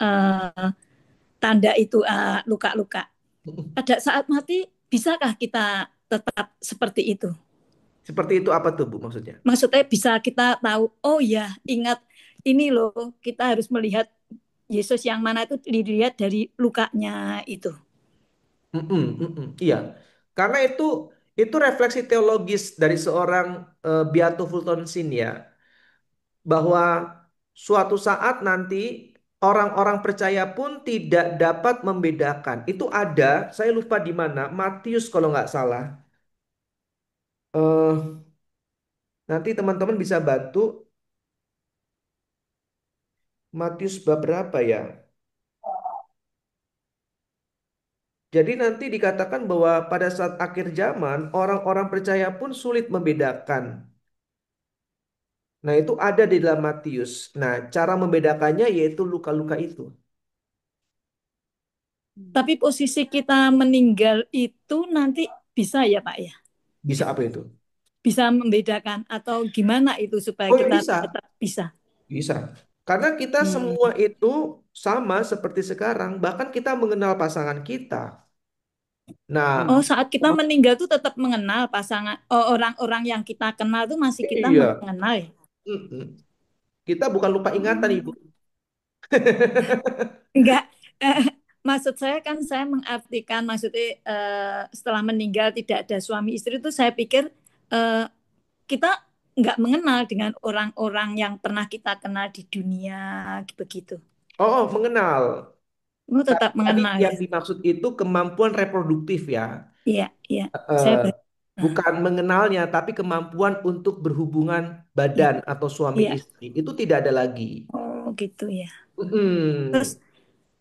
tanda itu luka-luka. Pada saat mati bisakah kita tetap seperti itu? seperti itu apa tuh, Bu, maksudnya? Maksudnya bisa kita tahu, oh ya, ingat ini loh, kita harus melihat Yesus yang mana itu dilihat dari lukanya itu. Mm-mm, mm-mm. Iya, karena itu refleksi teologis dari seorang Beato Fulton Sheen ya, bahwa suatu saat nanti orang-orang percaya pun tidak dapat membedakan. Itu ada, saya lupa di mana, Matius kalau nggak salah. Eh, Nanti teman-teman bisa bantu, Matius bab berapa ya? Jadi nanti dikatakan bahwa pada saat akhir zaman, orang-orang percaya pun sulit membedakan. Nah, itu ada di dalam Matius. Nah, cara membedakannya yaitu luka-luka itu. Tapi posisi kita meninggal itu nanti bisa ya Pak ya? Bisa apa itu? Bisa membedakan atau gimana itu supaya Oh ya kita bisa, tetap bisa? bisa. Karena kita Hmm. semua itu sama seperti sekarang. Bahkan kita mengenal pasangan kita. Oh, Nah, saat kita meninggal tuh tetap mengenal pasangan, oh, orang-orang yang kita kenal tuh masih kita iya. mengenal ya? Mm-mm. Kita bukan lupa ingatan, Ibu. Enggak, eh, maksud saya kan saya mengartikan maksudnya setelah meninggal tidak ada suami istri itu saya pikir eh, kita nggak mengenal dengan orang-orang yang pernah kita kenal di dunia begitu. Oh, mengenal. Mau Tapi tetap tadi mengenal yang ya. dimaksud itu kemampuan reproduktif ya. Iya, iya. Saya Eh, nah, Bukan mengenalnya, tapi kemampuan untuk berhubungan iya, badan atau suami iya. istri. Itu tidak ada lagi. Oh, gitu ya. Terus Mm-mm.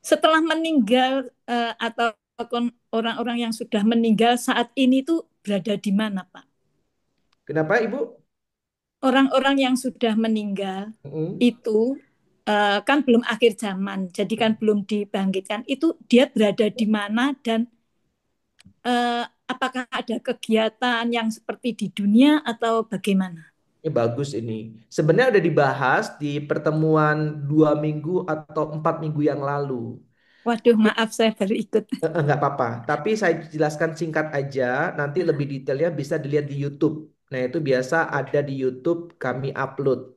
setelah meninggal atau orang-orang yang sudah meninggal saat ini tuh berada di mana, Pak? Kenapa, Ibu? Orang-orang yang sudah meninggal Mm-mm. itu kan belum akhir zaman, jadi kan belum dibangkitkan. Itu dia berada di mana dan apakah ada kegiatan yang seperti di dunia atau bagaimana? Ini bagus ini. Sebenarnya udah dibahas di pertemuan 2 minggu atau 4 minggu yang lalu. Waduh, maaf saya baru ikut. Nggak apa-apa. Tapi saya jelaskan singkat aja. Nanti lebih detailnya bisa dilihat di YouTube. Nah, itu biasa ada di YouTube kami upload.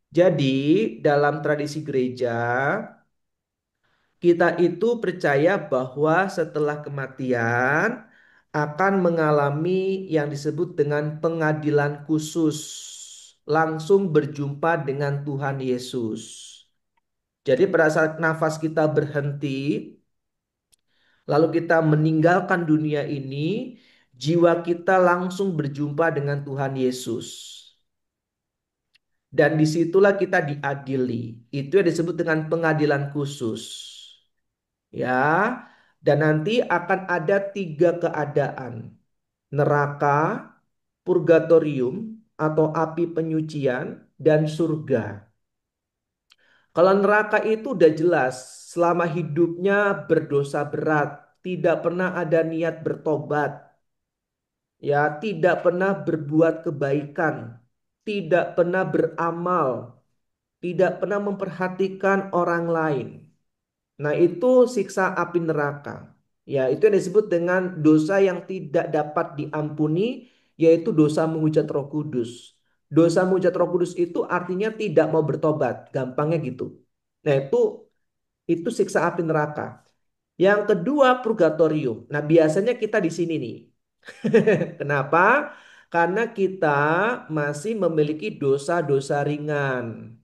Jadi, dalam tradisi gereja, kita itu percaya bahwa setelah kematian akan mengalami yang disebut dengan pengadilan khusus. Langsung berjumpa dengan Tuhan Yesus. Jadi pada saat nafas kita berhenti, lalu kita meninggalkan dunia ini, jiwa kita langsung berjumpa dengan Tuhan Yesus. Dan disitulah kita diadili. Itu yang disebut dengan pengadilan khusus. Ya, dan nanti akan ada 3 keadaan. Neraka, purgatorium, atau api penyucian, dan surga. Kalau neraka itu udah jelas, selama hidupnya berdosa berat, tidak pernah ada niat bertobat, ya, tidak pernah berbuat kebaikan, tidak pernah beramal, tidak pernah memperhatikan orang lain. Nah, itu siksa api neraka. Ya, itu yang disebut dengan dosa yang tidak dapat diampuni, yaitu dosa menghujat Roh Kudus. Dosa menghujat Roh Kudus itu artinya tidak mau bertobat, gampangnya gitu. Nah, itu siksa api neraka. Yang kedua, purgatorium. Nah, biasanya kita di sini nih. Kenapa? Karena kita masih memiliki dosa-dosa ringan.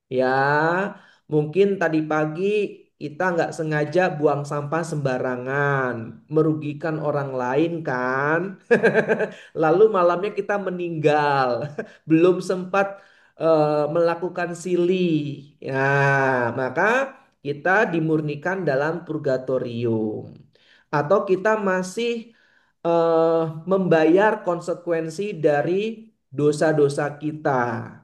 Ya, mungkin tadi pagi kita nggak sengaja buang sampah sembarangan, merugikan orang lain kan. Lalu malamnya kita meninggal, belum sempat melakukan sili. Ya, maka kita dimurnikan dalam purgatorium. Atau kita masih membayar konsekuensi dari dosa-dosa kita.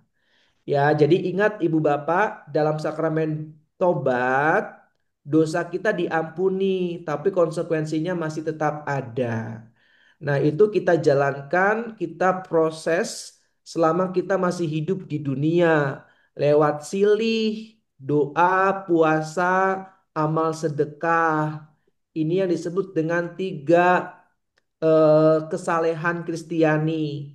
Ya, jadi ingat ibu bapak, dalam sakramen tobat, dosa kita diampuni, tapi konsekuensinya masih tetap ada. Nah, itu kita jalankan, kita proses selama kita masih hidup di dunia. Lewat silih, doa, puasa, amal sedekah. Ini yang disebut dengan 3 kesalehan Kristiani.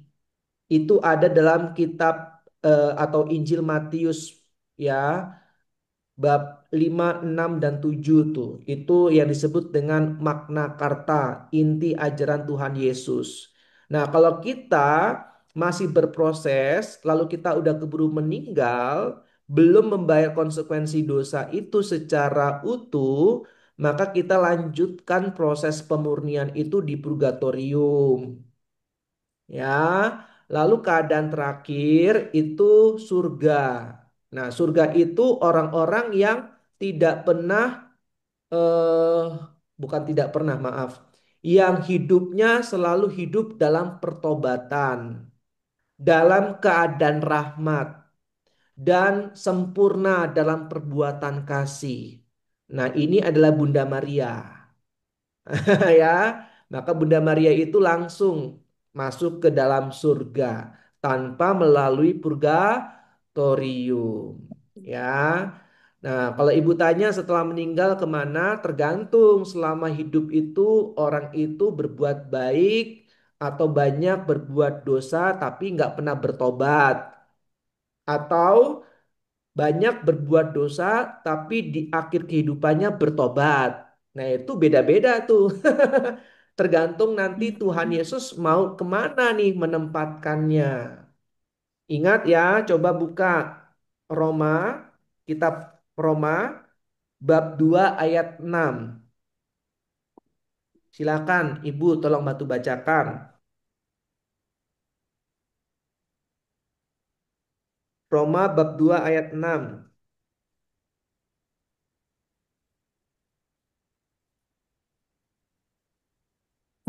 Itu ada dalam kitab atau Injil Matius, ya, bab 5, 6 dan 7 tuh. Itu yang disebut dengan makna karta, inti ajaran Tuhan Yesus. Nah, kalau kita masih berproses, lalu kita udah keburu meninggal, belum membayar konsekuensi dosa itu secara utuh, maka kita lanjutkan proses pemurnian itu di purgatorium. Ya, lalu keadaan terakhir itu surga. Nah, surga itu orang-orang yang tidak pernah, eh, bukan tidak pernah, maaf, yang hidupnya selalu hidup dalam pertobatan, dalam keadaan rahmat, dan sempurna dalam perbuatan kasih. Nah, ini adalah Bunda Maria. Ya, maka Bunda Maria itu langsung masuk ke dalam surga tanpa melalui purgatorium. Ya, nah kalau ibu tanya setelah meninggal kemana, tergantung. Selama hidup itu orang itu berbuat baik atau banyak berbuat dosa tapi nggak pernah bertobat, atau banyak berbuat dosa tapi di akhir kehidupannya bertobat. Nah, itu beda-beda tuh. Tergantung nanti Tuhan Yesus mau kemana nih menempatkannya. Ingat ya, coba buka Roma, kitab Roma bab 2 ayat 6. Silakan Ibu tolong bantu bacakan. Roma bab 2 ayat 6. . . . . . . . . . . . . . . . . . . . . . . . . . . . . . . . . . . . . . . . . . . . . . . . . . . . . . . . . . . . . .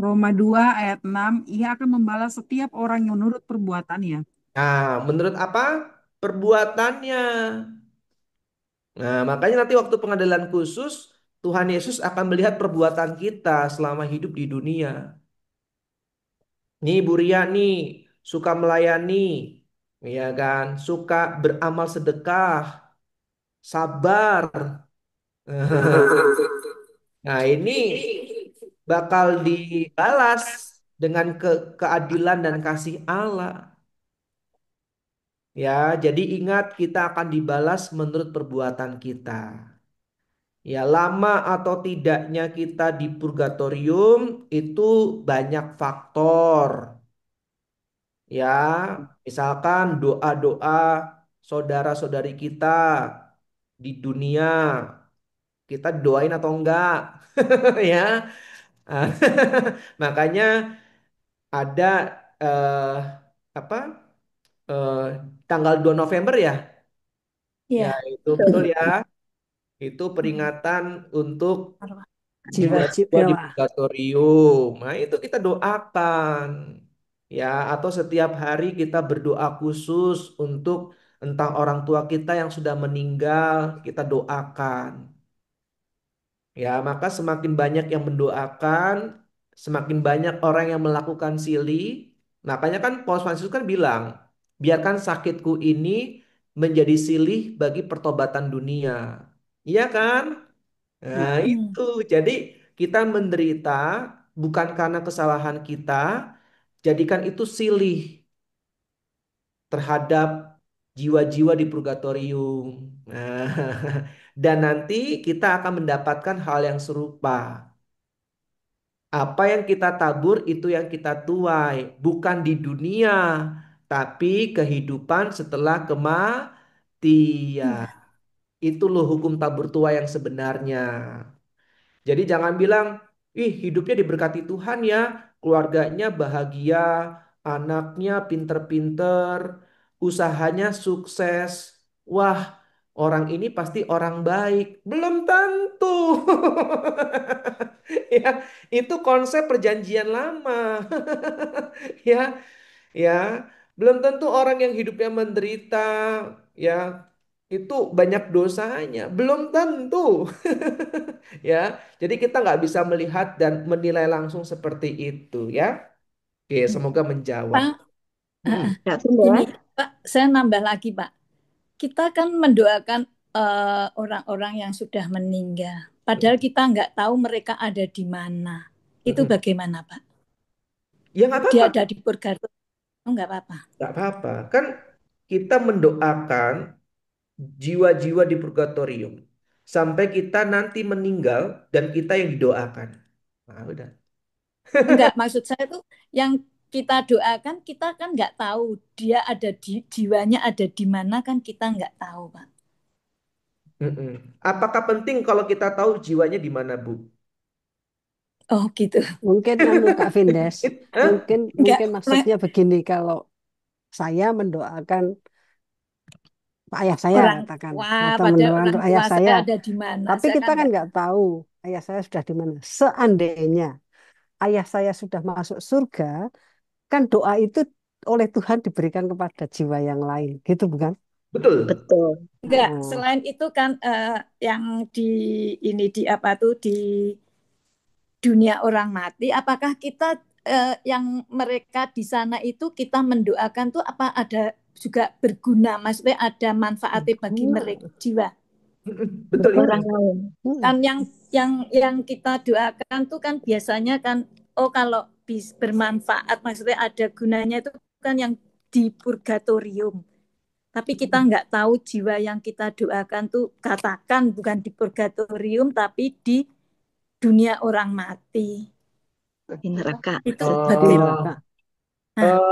Roma 2 ayat 6, ia akan membalas setiap orang yang menurut perbuatannya. Nah, menurut apa? Perbuatannya. Nah, makanya nanti waktu pengadilan khusus, Tuhan Yesus akan melihat perbuatan kita selama hidup di dunia. Nih Bu Ria nih, suka melayani, ya kan? Suka beramal sedekah, sabar. Nah, ini bakal dibalas dengan keadilan dan kasih Allah. Ya, jadi ingat kita akan dibalas menurut perbuatan kita. Ya, lama atau tidaknya kita di purgatorium itu banyak faktor. Ya, misalkan doa-doa saudara-saudari kita di dunia, kita doain atau enggak? Ya. Ah, makanya ada eh, apa? eh, tanggal 2 November ya. Ya, Ya, itu betul ya. Itu peringatan untuk jiwa-jiwa di Jiwa-jiwa. purgatorium. Nah, itu kita doakan. Ya, atau setiap hari kita berdoa khusus untuk entah orang tua kita yang sudah meninggal, kita doakan. Ya, maka semakin banyak yang mendoakan, semakin banyak orang yang melakukan silih. Makanya kan Paus Fransiskus kan bilang, biarkan sakitku ini menjadi silih bagi pertobatan dunia. Iya kan? Nah, Hmm. itu. Jadi kita menderita bukan karena kesalahan kita, jadikan itu silih terhadap jiwa-jiwa di purgatorium. Nah, dan nanti kita akan mendapatkan hal yang serupa. Apa yang kita tabur itu yang kita tuai, bukan di dunia, tapi kehidupan setelah kematian. iya. Itu loh hukum tabur tuai yang sebenarnya. Jadi jangan bilang, ih hidupnya diberkati Tuhan ya, keluarganya bahagia, anaknya pinter-pinter, usahanya sukses. Wah, orang ini pasti orang baik. Belum tentu. Ya, itu konsep perjanjian lama. Ya, ya. Belum tentu orang yang hidupnya menderita, ya, itu banyak dosanya. Belum tentu. Ya, jadi kita nggak bisa melihat dan menilai langsung seperti itu ya. Oke, semoga menjawab. Pak, Hmm. Kak gini, Findes, Pak, saya nambah lagi, Pak. Kita kan mendoakan orang-orang yang sudah meninggal. Padahal kita nggak tahu mereka ada di mana. Itu Mm-mm. bagaimana, Pak? Ya nggak Dia apa-apa, ada di purgatorium, oh, nggak apa-apa. nggak apa-apa. Kan kita mendoakan jiwa-jiwa di purgatorium sampai kita nanti meninggal dan kita yang didoakan. Nah, udah. Enggak, maksud saya tuh yang kita doakan, kita kan nggak tahu dia ada di jiwanya ada di mana kan kita nggak tahu, Pak. Mm-mm. Apakah penting kalau kita tahu jiwanya di mana, Bu? Oh gitu. Mungkin Kak Vindes, Hah? mungkin Enggak, mungkin maksudnya begini, kalau saya mendoakan ayah saya orang katakan, tua, atau pada mendoakan orang untuk ayah tua saya, saya ada di mana. tapi Saya kita kan kan nggak. nggak tahu ayah saya sudah di mana. Seandainya ayah saya sudah masuk surga, kan doa itu oleh Tuhan diberikan kepada jiwa yang lain, gitu bukan? Betul. betul. Enggak, Oh, selain itu kan yang di ini di apa tuh di dunia orang mati, apakah kita yang mereka di sana itu kita mendoakan tuh apa ada juga berguna, maksudnya ada manfaatnya bagi mereka hmm, jiwa. Betul ini. Orang lain. Kan yang kita doakan tuh kan biasanya kan oh kalau bermanfaat maksudnya ada gunanya itu kan yang di purgatorium. Tapi kita nggak tahu jiwa yang kita doakan tuh katakan bukan di purgatorium tapi di dunia orang mati. Di neraka. Itu di Oh, bagaimana? neraka. Nah, eh,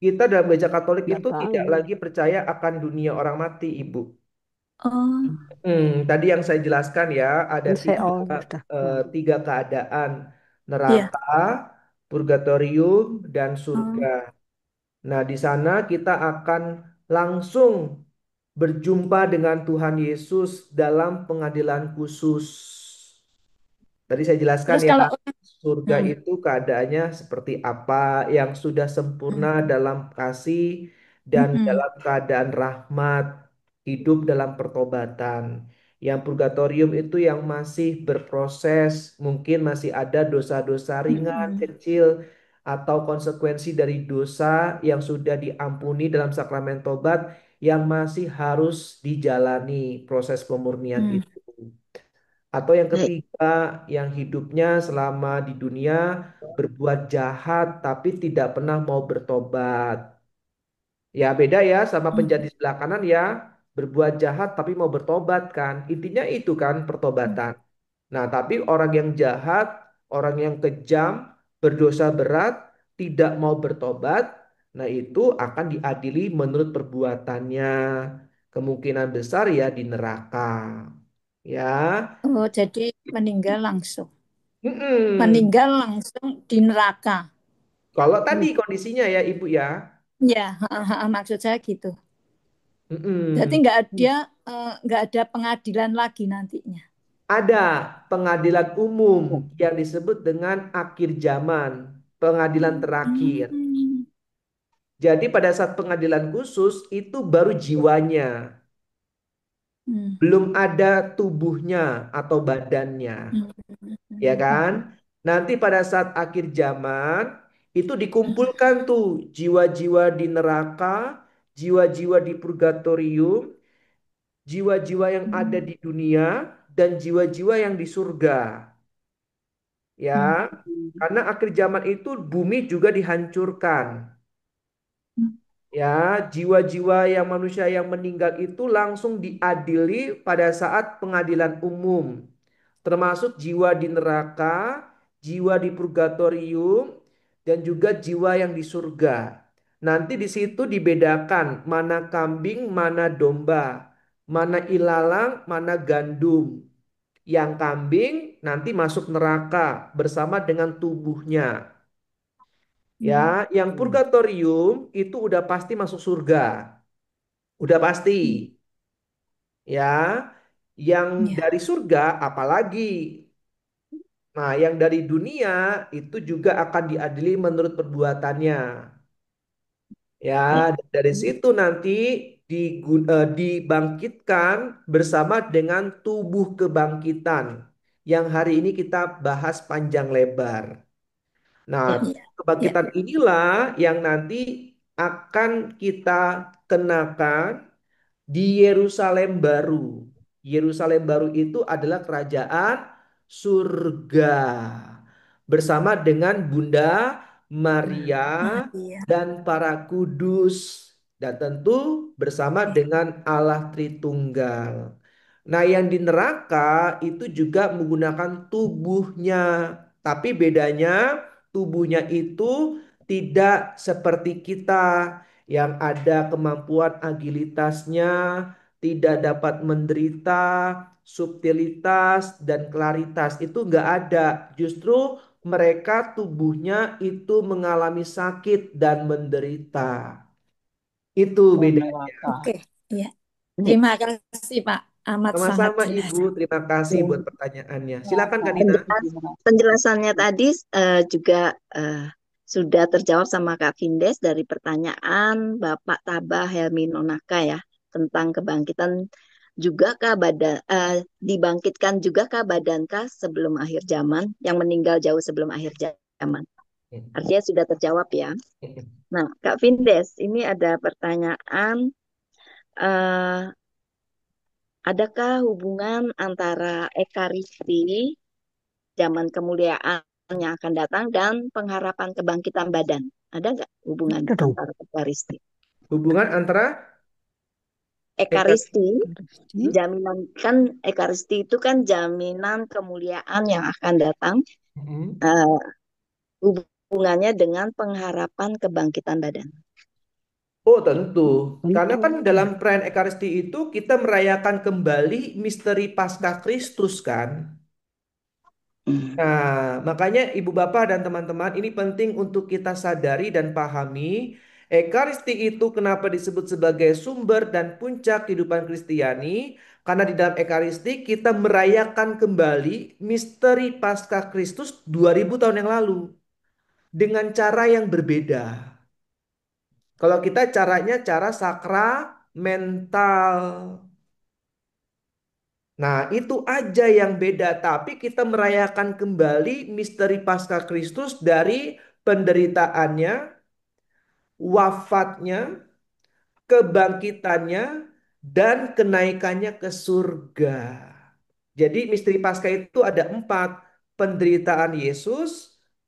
kita dalam gereja Katolik Nggak itu tidak tahu. lagi percaya akan dunia orang mati, Ibu. oh Tadi yang saya jelaskan ya, ada Kan saya sudah. tiga keadaan: iya. neraka, purgatorium, dan surga. Oh, Nah, di sana kita akan langsung berjumpa dengan Tuhan Yesus dalam pengadilan khusus. Tadi saya jelaskan terus ya. kalau Surga Hmm. itu keadaannya seperti apa, yang sudah sempurna Hmm. dalam kasih dan Hmm. dalam keadaan rahmat, hidup dalam pertobatan. Yang purgatorium itu yang masih berproses, mungkin masih ada dosa-dosa ringan, Hmm. kecil, atau konsekuensi dari dosa yang sudah diampuni dalam sakramen tobat yang masih harus dijalani proses pemurnian Hmm. itu. Atau yang Baik. ketiga, yang hidupnya selama di dunia berbuat jahat tapi tidak pernah mau bertobat. Ya beda ya sama penjadi Hmm. sebelah kanan ya, berbuat jahat tapi mau bertobat kan. Intinya itu kan pertobatan. Nah, tapi orang yang jahat, orang yang kejam, berdosa berat, tidak mau bertobat, nah itu akan diadili menurut perbuatannya. Kemungkinan besar ya di neraka. Ya. Oh, jadi meninggal langsung. Mm-mm. Meninggal langsung di neraka. Kalau tadi Hmm. kondisinya ya Ibu ya. Ya, maksud saya gitu. Berarti Mm-mm. nggak ada pengadilan lagi nantinya. Ada pengadilan umum yang disebut dengan akhir zaman, pengadilan terakhir. Hmm. Jadi pada saat pengadilan khusus itu baru jiwanya, Hmm. belum ada tubuhnya atau badannya, ya Hmm. kan? Nanti pada saat akhir zaman itu dikumpulkan tuh jiwa-jiwa di neraka, jiwa-jiwa di purgatorium, jiwa-jiwa yang ada Hmm. di dunia dan jiwa-jiwa yang di surga. Ya, Hmm. karena akhir zaman itu bumi juga dihancurkan. Ya, jiwa-jiwa yang manusia yang meninggal itu langsung diadili pada saat pengadilan umum, termasuk jiwa di neraka, jiwa di purgatorium, dan juga jiwa yang di surga. Nanti di situ dibedakan mana kambing, mana domba, mana ilalang, mana gandum. Yang kambing nanti masuk neraka bersama dengan tubuhnya. Ya, yang purgatorium itu udah pasti masuk surga. Udah pasti. Ya, yang Ya. dari surga apalagi. Nah, yang dari dunia itu juga akan diadili menurut perbuatannya. Ya, dan dari situ nanti dibangkitkan bersama dengan tubuh kebangkitan yang hari ini kita bahas panjang lebar. Nah, Ya. Ya. kebangkitan inilah yang nanti akan kita kenakan di Yerusalem baru. Yerusalem baru itu adalah kerajaan surga bersama dengan Bunda Maria Maria. dan para kudus dan tentu bersama dengan Allah Tritunggal. Nah, yang di neraka itu juga menggunakan tubuhnya, tapi bedanya tubuhnya itu tidak seperti kita yang ada kemampuan agilitasnya, tidak dapat menderita, subtilitas dan klaritas itu nggak ada. Justru mereka tubuhnya itu mengalami sakit dan menderita. Itu bedanya. Oke. Ya. Baik. Terima kasih Pak. Amat sangat Sama-sama jelas. Ibu, terima kasih buat pertanyaannya. Silakan Kak Dina. Penjelasannya tadi juga sudah terjawab sama Kak Vindes dari pertanyaan Bapak Tabah Helmi Nonaka ya tentang kebangkitan juga kah dibangkitkan juga kah badankah sebelum akhir zaman yang meninggal jauh sebelum akhir zaman. Artinya sudah terjawab ya. Nah, Kak Vindes, ini ada pertanyaan eh, adakah hubungan antara ekaristi zaman kemuliaan yang akan datang dan pengharapan kebangkitan badan? Ada nggak hubungan Ada dong. antara ekaristi? Hubungan antara Ekaristi, Ekaristi. jaminan kan ekaristi itu kan jaminan kemuliaan yang akan datang, eh, hubungannya dengan pengharapan kebangkitan badan. Oh tentu, karena Tentu. kan dalam perayaan Ekaristi itu kita merayakan kembali misteri Paskah Kristus kan. Hmm. Nah, makanya Ibu Bapak dan teman-teman ini penting untuk kita sadari dan pahami. Ekaristi itu kenapa disebut sebagai sumber dan puncak kehidupan Kristiani? Karena di dalam Ekaristi kita merayakan kembali misteri Paskah Kristus 2000 tahun yang lalu dengan cara yang berbeda. Kalau kita caranya cara sakramental. Nah, itu aja yang beda. Tapi kita merayakan kembali misteri Paskah Kristus dari penderitaannya, wafatnya, kebangkitannya, dan kenaikannya ke surga. Jadi misteri Paskah itu ada 4. Penderitaan Yesus,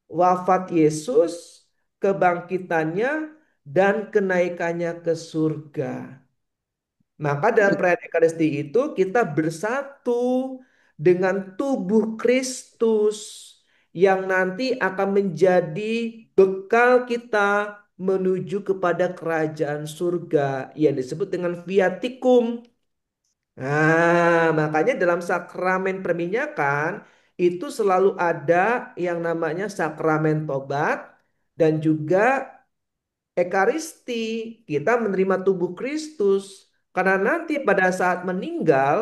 wafat Yesus, kebangkitannya, dan kenaikannya ke surga. Maka dalam perayaan Ekaristi itu kita bersatu dengan tubuh Kristus yang nanti akan menjadi bekal kita menuju kepada kerajaan surga yang disebut dengan viatikum. Nah, makanya dalam sakramen perminyakan itu selalu ada yang namanya sakramen tobat dan juga Ekaristi, kita menerima tubuh Kristus. Karena nanti pada saat meninggal,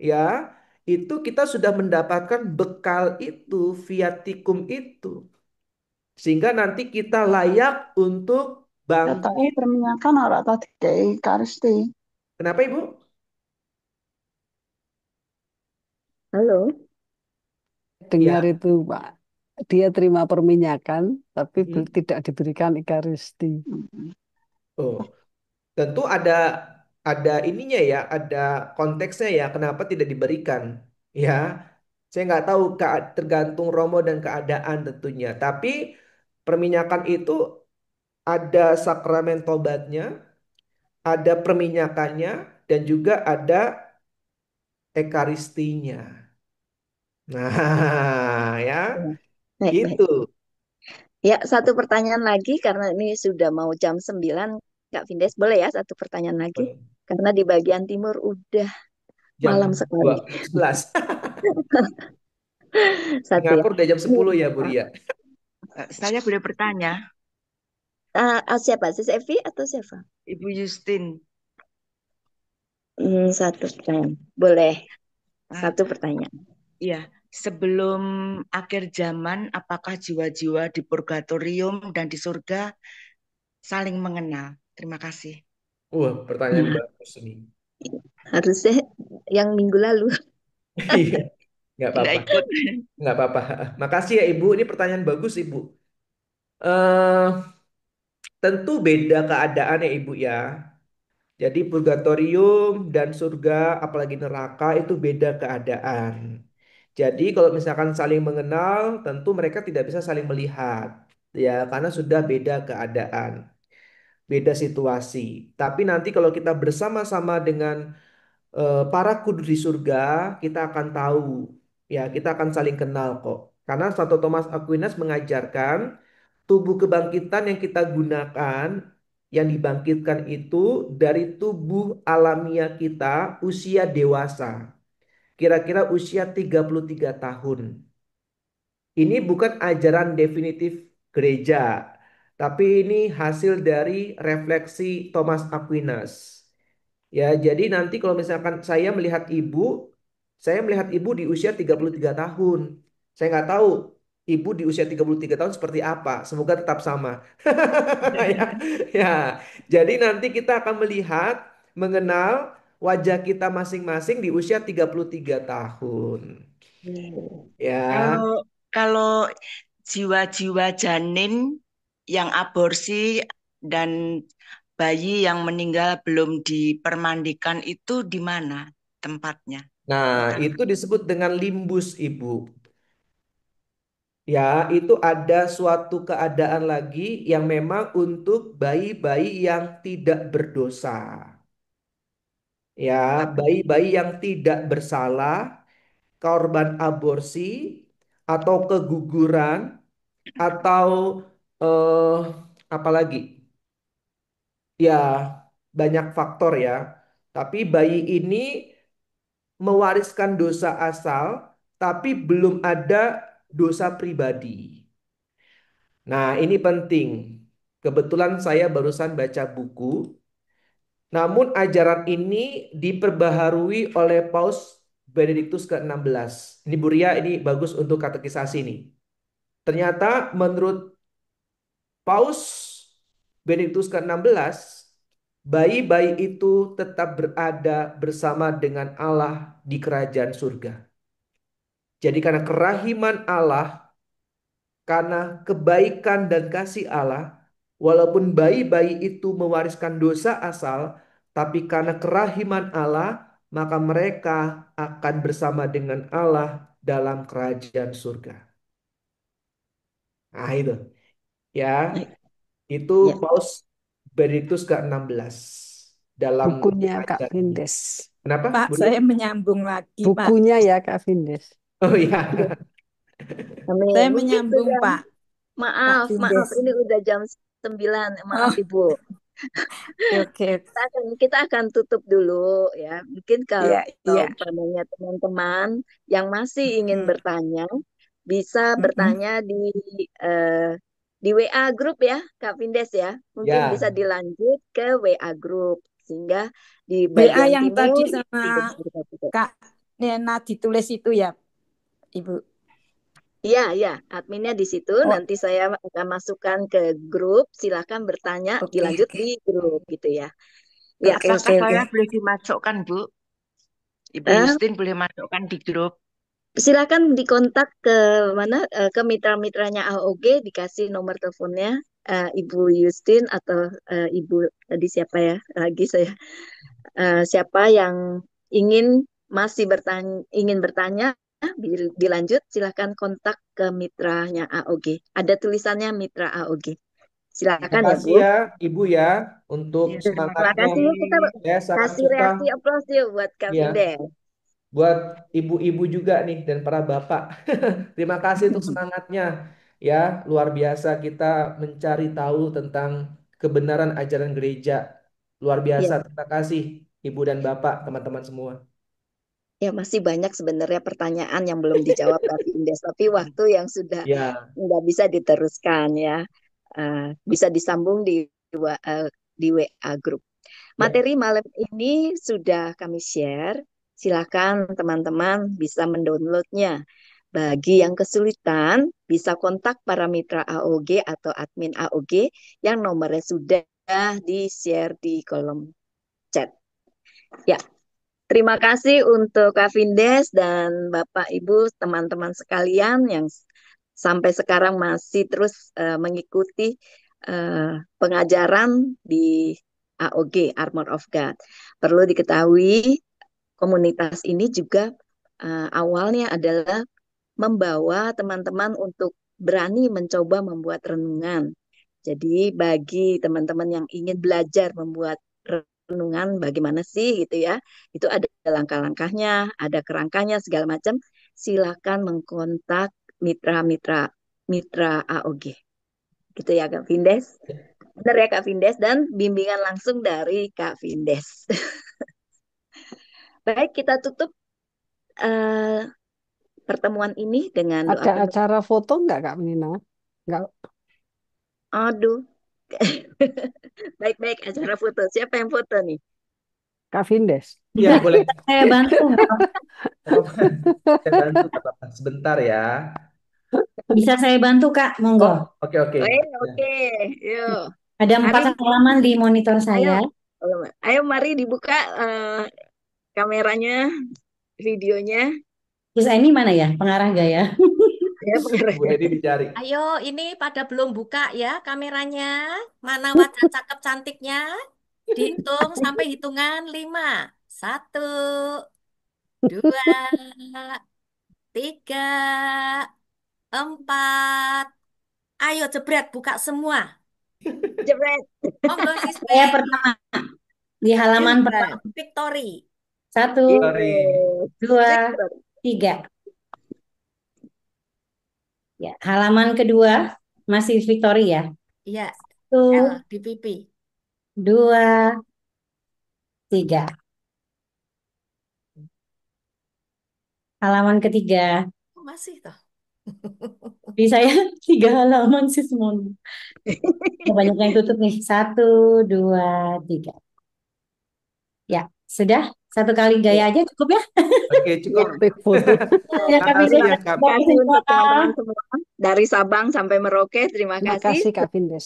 ya, itu kita sudah mendapatkan bekal itu, viatikum itu. Sehingga nanti kita layak untuk Katanya bangkit. perminyakan ora tadi kayak karisti. Kenapa Ibu? Halo. Dengar Ya. itu, Pak. Dia terima perminyakan, tapi Hmm. tidak diberikan Ekaristi. Oh, tentu ada ininya ya, ada konteksnya ya, kenapa tidak diberikan. Ya, saya nggak tahu tergantung romo dan keadaan tentunya. Tapi perminyakan itu ada sakramen tobatnya, ada perminyakannya, dan juga ada ekaristinya. Nah, ya, Baik, baik. gitu. Ya, satu pertanyaan lagi karena ini sudah mau jam 9, Kak Vindes. Boleh ya satu pertanyaan lagi? Karena di bagian timur udah malam Jam sekali. 11. Satu ya. Singapura udah jam 10 ya, Bu Ria. Saya boleh bertanya, Siapa? Sis Evi atau siapa? Ibu Justin. Satu pertanyaan. Boleh. Ah, Satu pertanyaan. Iya, sebelum akhir zaman, apakah jiwa-jiwa di purgatorium dan di surga saling mengenal? Terima kasih. Wah, pertanyaan bagus nih. Harusnya yang minggu lalu. Iya, nggak Tidak apa-apa. ikut. Nggak apa-apa. Makasih ya Ibu. Ini pertanyaan bagus Ibu. eh Tentu beda keadaannya Ibu ya. Jadi purgatorium dan surga, apalagi neraka itu beda keadaan. Jadi kalau misalkan saling mengenal, tentu mereka tidak bisa saling melihat. Ya, karena sudah beda keadaan, beda situasi. Tapi nanti kalau kita bersama-sama dengan para kudus di surga, kita akan tahu, ya, kita akan saling kenal kok. Karena Santo Thomas Aquinas mengajarkan tubuh kebangkitan yang kita gunakan, yang dibangkitkan itu dari tubuh alamiah kita usia dewasa. Kira-kira usia 33 tahun. Ini bukan ajaran definitif gereja, tapi ini hasil dari refleksi Thomas Aquinas. Ya, jadi nanti kalau misalkan saya melihat ibu di usia 33 tahun. Saya nggak tahu ibu di usia 33 tahun seperti apa. Semoga tetap sama. Ya, ya. Jadi nanti kita akan melihat, mengenal wajah kita masing-masing di usia 33 tahun. Ya. Kalau kalau jiwa-jiwa janin yang aborsi dan bayi yang meninggal belum dipermandikan itu di mana tempatnya? Nah, itu disebut dengan limbus, Ibu. Ya, itu ada suatu keadaan lagi yang memang untuk bayi-bayi yang tidak berdosa. Ya, bayi-bayi yang tidak bersalah, korban aborsi, atau keguguran, atau eh, apa lagi? Ya, banyak faktor ya. Tapi bayi ini mewariskan dosa asal, tapi belum ada dosa pribadi. Nah, ini penting. Kebetulan saya barusan baca buku Namun ajaran ini diperbaharui oleh Paus Benediktus ke-16. Ini Bu Ria, ini bagus untuk katekisasi nih. Ternyata menurut Paus Benediktus ke-16, bayi-bayi itu tetap berada bersama dengan Allah di kerajaan surga. Jadi karena kerahiman Allah, karena kebaikan dan kasih Allah, walaupun bayi-bayi itu mewariskan dosa asal, tapi karena kerahiman Allah, maka mereka akan bersama dengan Allah dalam kerajaan surga. Nah itu ya, itu Ya. Paus Benediktus ke-16 dalam Bukunya Kak ajarannya. Vindes. Kenapa, Pak, Bu Ria? saya menyambung lagi, Pak. Bukunya ya Kak Vindes. Oh iya. Amin. Saya Mungkin menyambung, sudah, Pak. Pak maaf, Vindes. ini udah jam 9. Maaf Oh, Ibu. oke. Kita akan tutup dulu ya. Mungkin Iya, kalau iya. umpamanya teman-teman yang masih ingin Mm-mm. bertanya, bisa Mm-mm. bertanya eh, di WA grup ya, Kak Vindes ya. Mungkin bisa Ya, dilanjut ke WA grup sehingga di WA bagian yang timur tadi sama tidak bisa. Kak Nena ditulis itu ya, Ibu. Iya, iya, adminnya di situ. Oh, Nanti saya akan masukkan ke grup. Silakan bertanya, oke, dilanjut oke. di grup gitu ya. Ya, Oke, Apakah oke, oke. saya boleh dimasukkan, Bu? Ibu eh, Justin boleh masukkan di grup? silakan dikontak ke mana? Ke mitra-mitranya AOG, dikasih nomor teleponnya Ibu Yustin atau Ibu tadi siapa ya? Lagi saya siapa yang ingin bertanya, dilanjut, silakan kontak ke mitranya AOG. Ada tulisannya Mitra AOG. terima Silakan ya, kasih Bu. ya Ibu ya untuk Ya, terima Terima semangatnya. kasih yuk, kita kasih. Saya sangat kasih suka reaksi aplaus yuk buat Kak ya Vindes. buat ibu-ibu juga nih dan para bapak. Terima kasih untuk semangatnya. Ya, luar biasa kita mencari tahu tentang kebenaran ajaran gereja. Luar biasa. Ya, Terima kasih Ibu dan Bapak, teman-teman semua. ya masih banyak sebenarnya pertanyaan yang belum dijawab Kak Vindes, tapi waktu yang sudah Ya, nggak bisa diteruskan ya. Bisa disambung di WA grup. ya. Materi malam ini sudah kami share. Silakan teman-teman bisa mendownloadnya. Bagi yang kesulitan, bisa kontak para mitra AOG atau admin AOG yang nomornya sudah di-share di kolom chat. Ya, terima kasih untuk Kak Vindes dan Bapak Ibu, teman-teman sekalian yang sampai sekarang masih terus mengikuti pengajaran di AOG, Armor of God. Perlu diketahui, komunitas ini juga awalnya adalah membawa teman-teman untuk berani mencoba membuat renungan. Jadi bagi teman-teman yang ingin belajar membuat renungan bagaimana sih gitu ya, itu ada langkah-langkahnya, ada kerangkanya segala macam. Silakan mengkontak mitra AOG. Gitu ya Kak Vindes. Benar ya Kak Vindes, dan bimbingan langsung dari Kak Vindes. Baik, kita tutup eh, pertemuan ini dengan doa Ada penutup. acara foto nggak Kak Nina? Nggak. Aduh. Baik-baik, acara foto. Siapa yang foto nih? Kak Vindes. Ya, boleh. Saya bantu. Saya bantu, Kak Bapak. Sebentar ya. Bisa saya bantu, Kak? Monggo. Oh, oke, oke. Oke, yuk. Ada Mari, 4 halaman di monitor ayo, saya. ayo mari dibuka kameranya, videonya. Terus ini mana ya? Pengarah gaya. Ya, Bu Edi dicari. Ayo, ini pada belum buka ya kameranya. Mana wajah cakep cantiknya? Dihitung sampai hitungan 5. 1, 2, 3, 4. Ayo jebret, buka semua. Jebret. Monggo Saya Siswen. pertama. Di halaman pertama. Victory. 1, Sorry. 2, 3. Ya, halaman kedua masih Victory ya. Iya, 1, L di pipi. 2, 3. Halaman ketiga. Oh, masih toh. Di saya 3 halaman sih semuanya. Banyak yang tutup nih. 1, 2, 3. Sudah? Satu kali gaya aja cukup ya? Oke, cukup. Baik foto. Ya, kami Makasih ya, sudah Kak. Terima kasih untuk teman-teman semua dari Sabang sampai Merauke. Terima Terima kasih. kasih Kak Findes.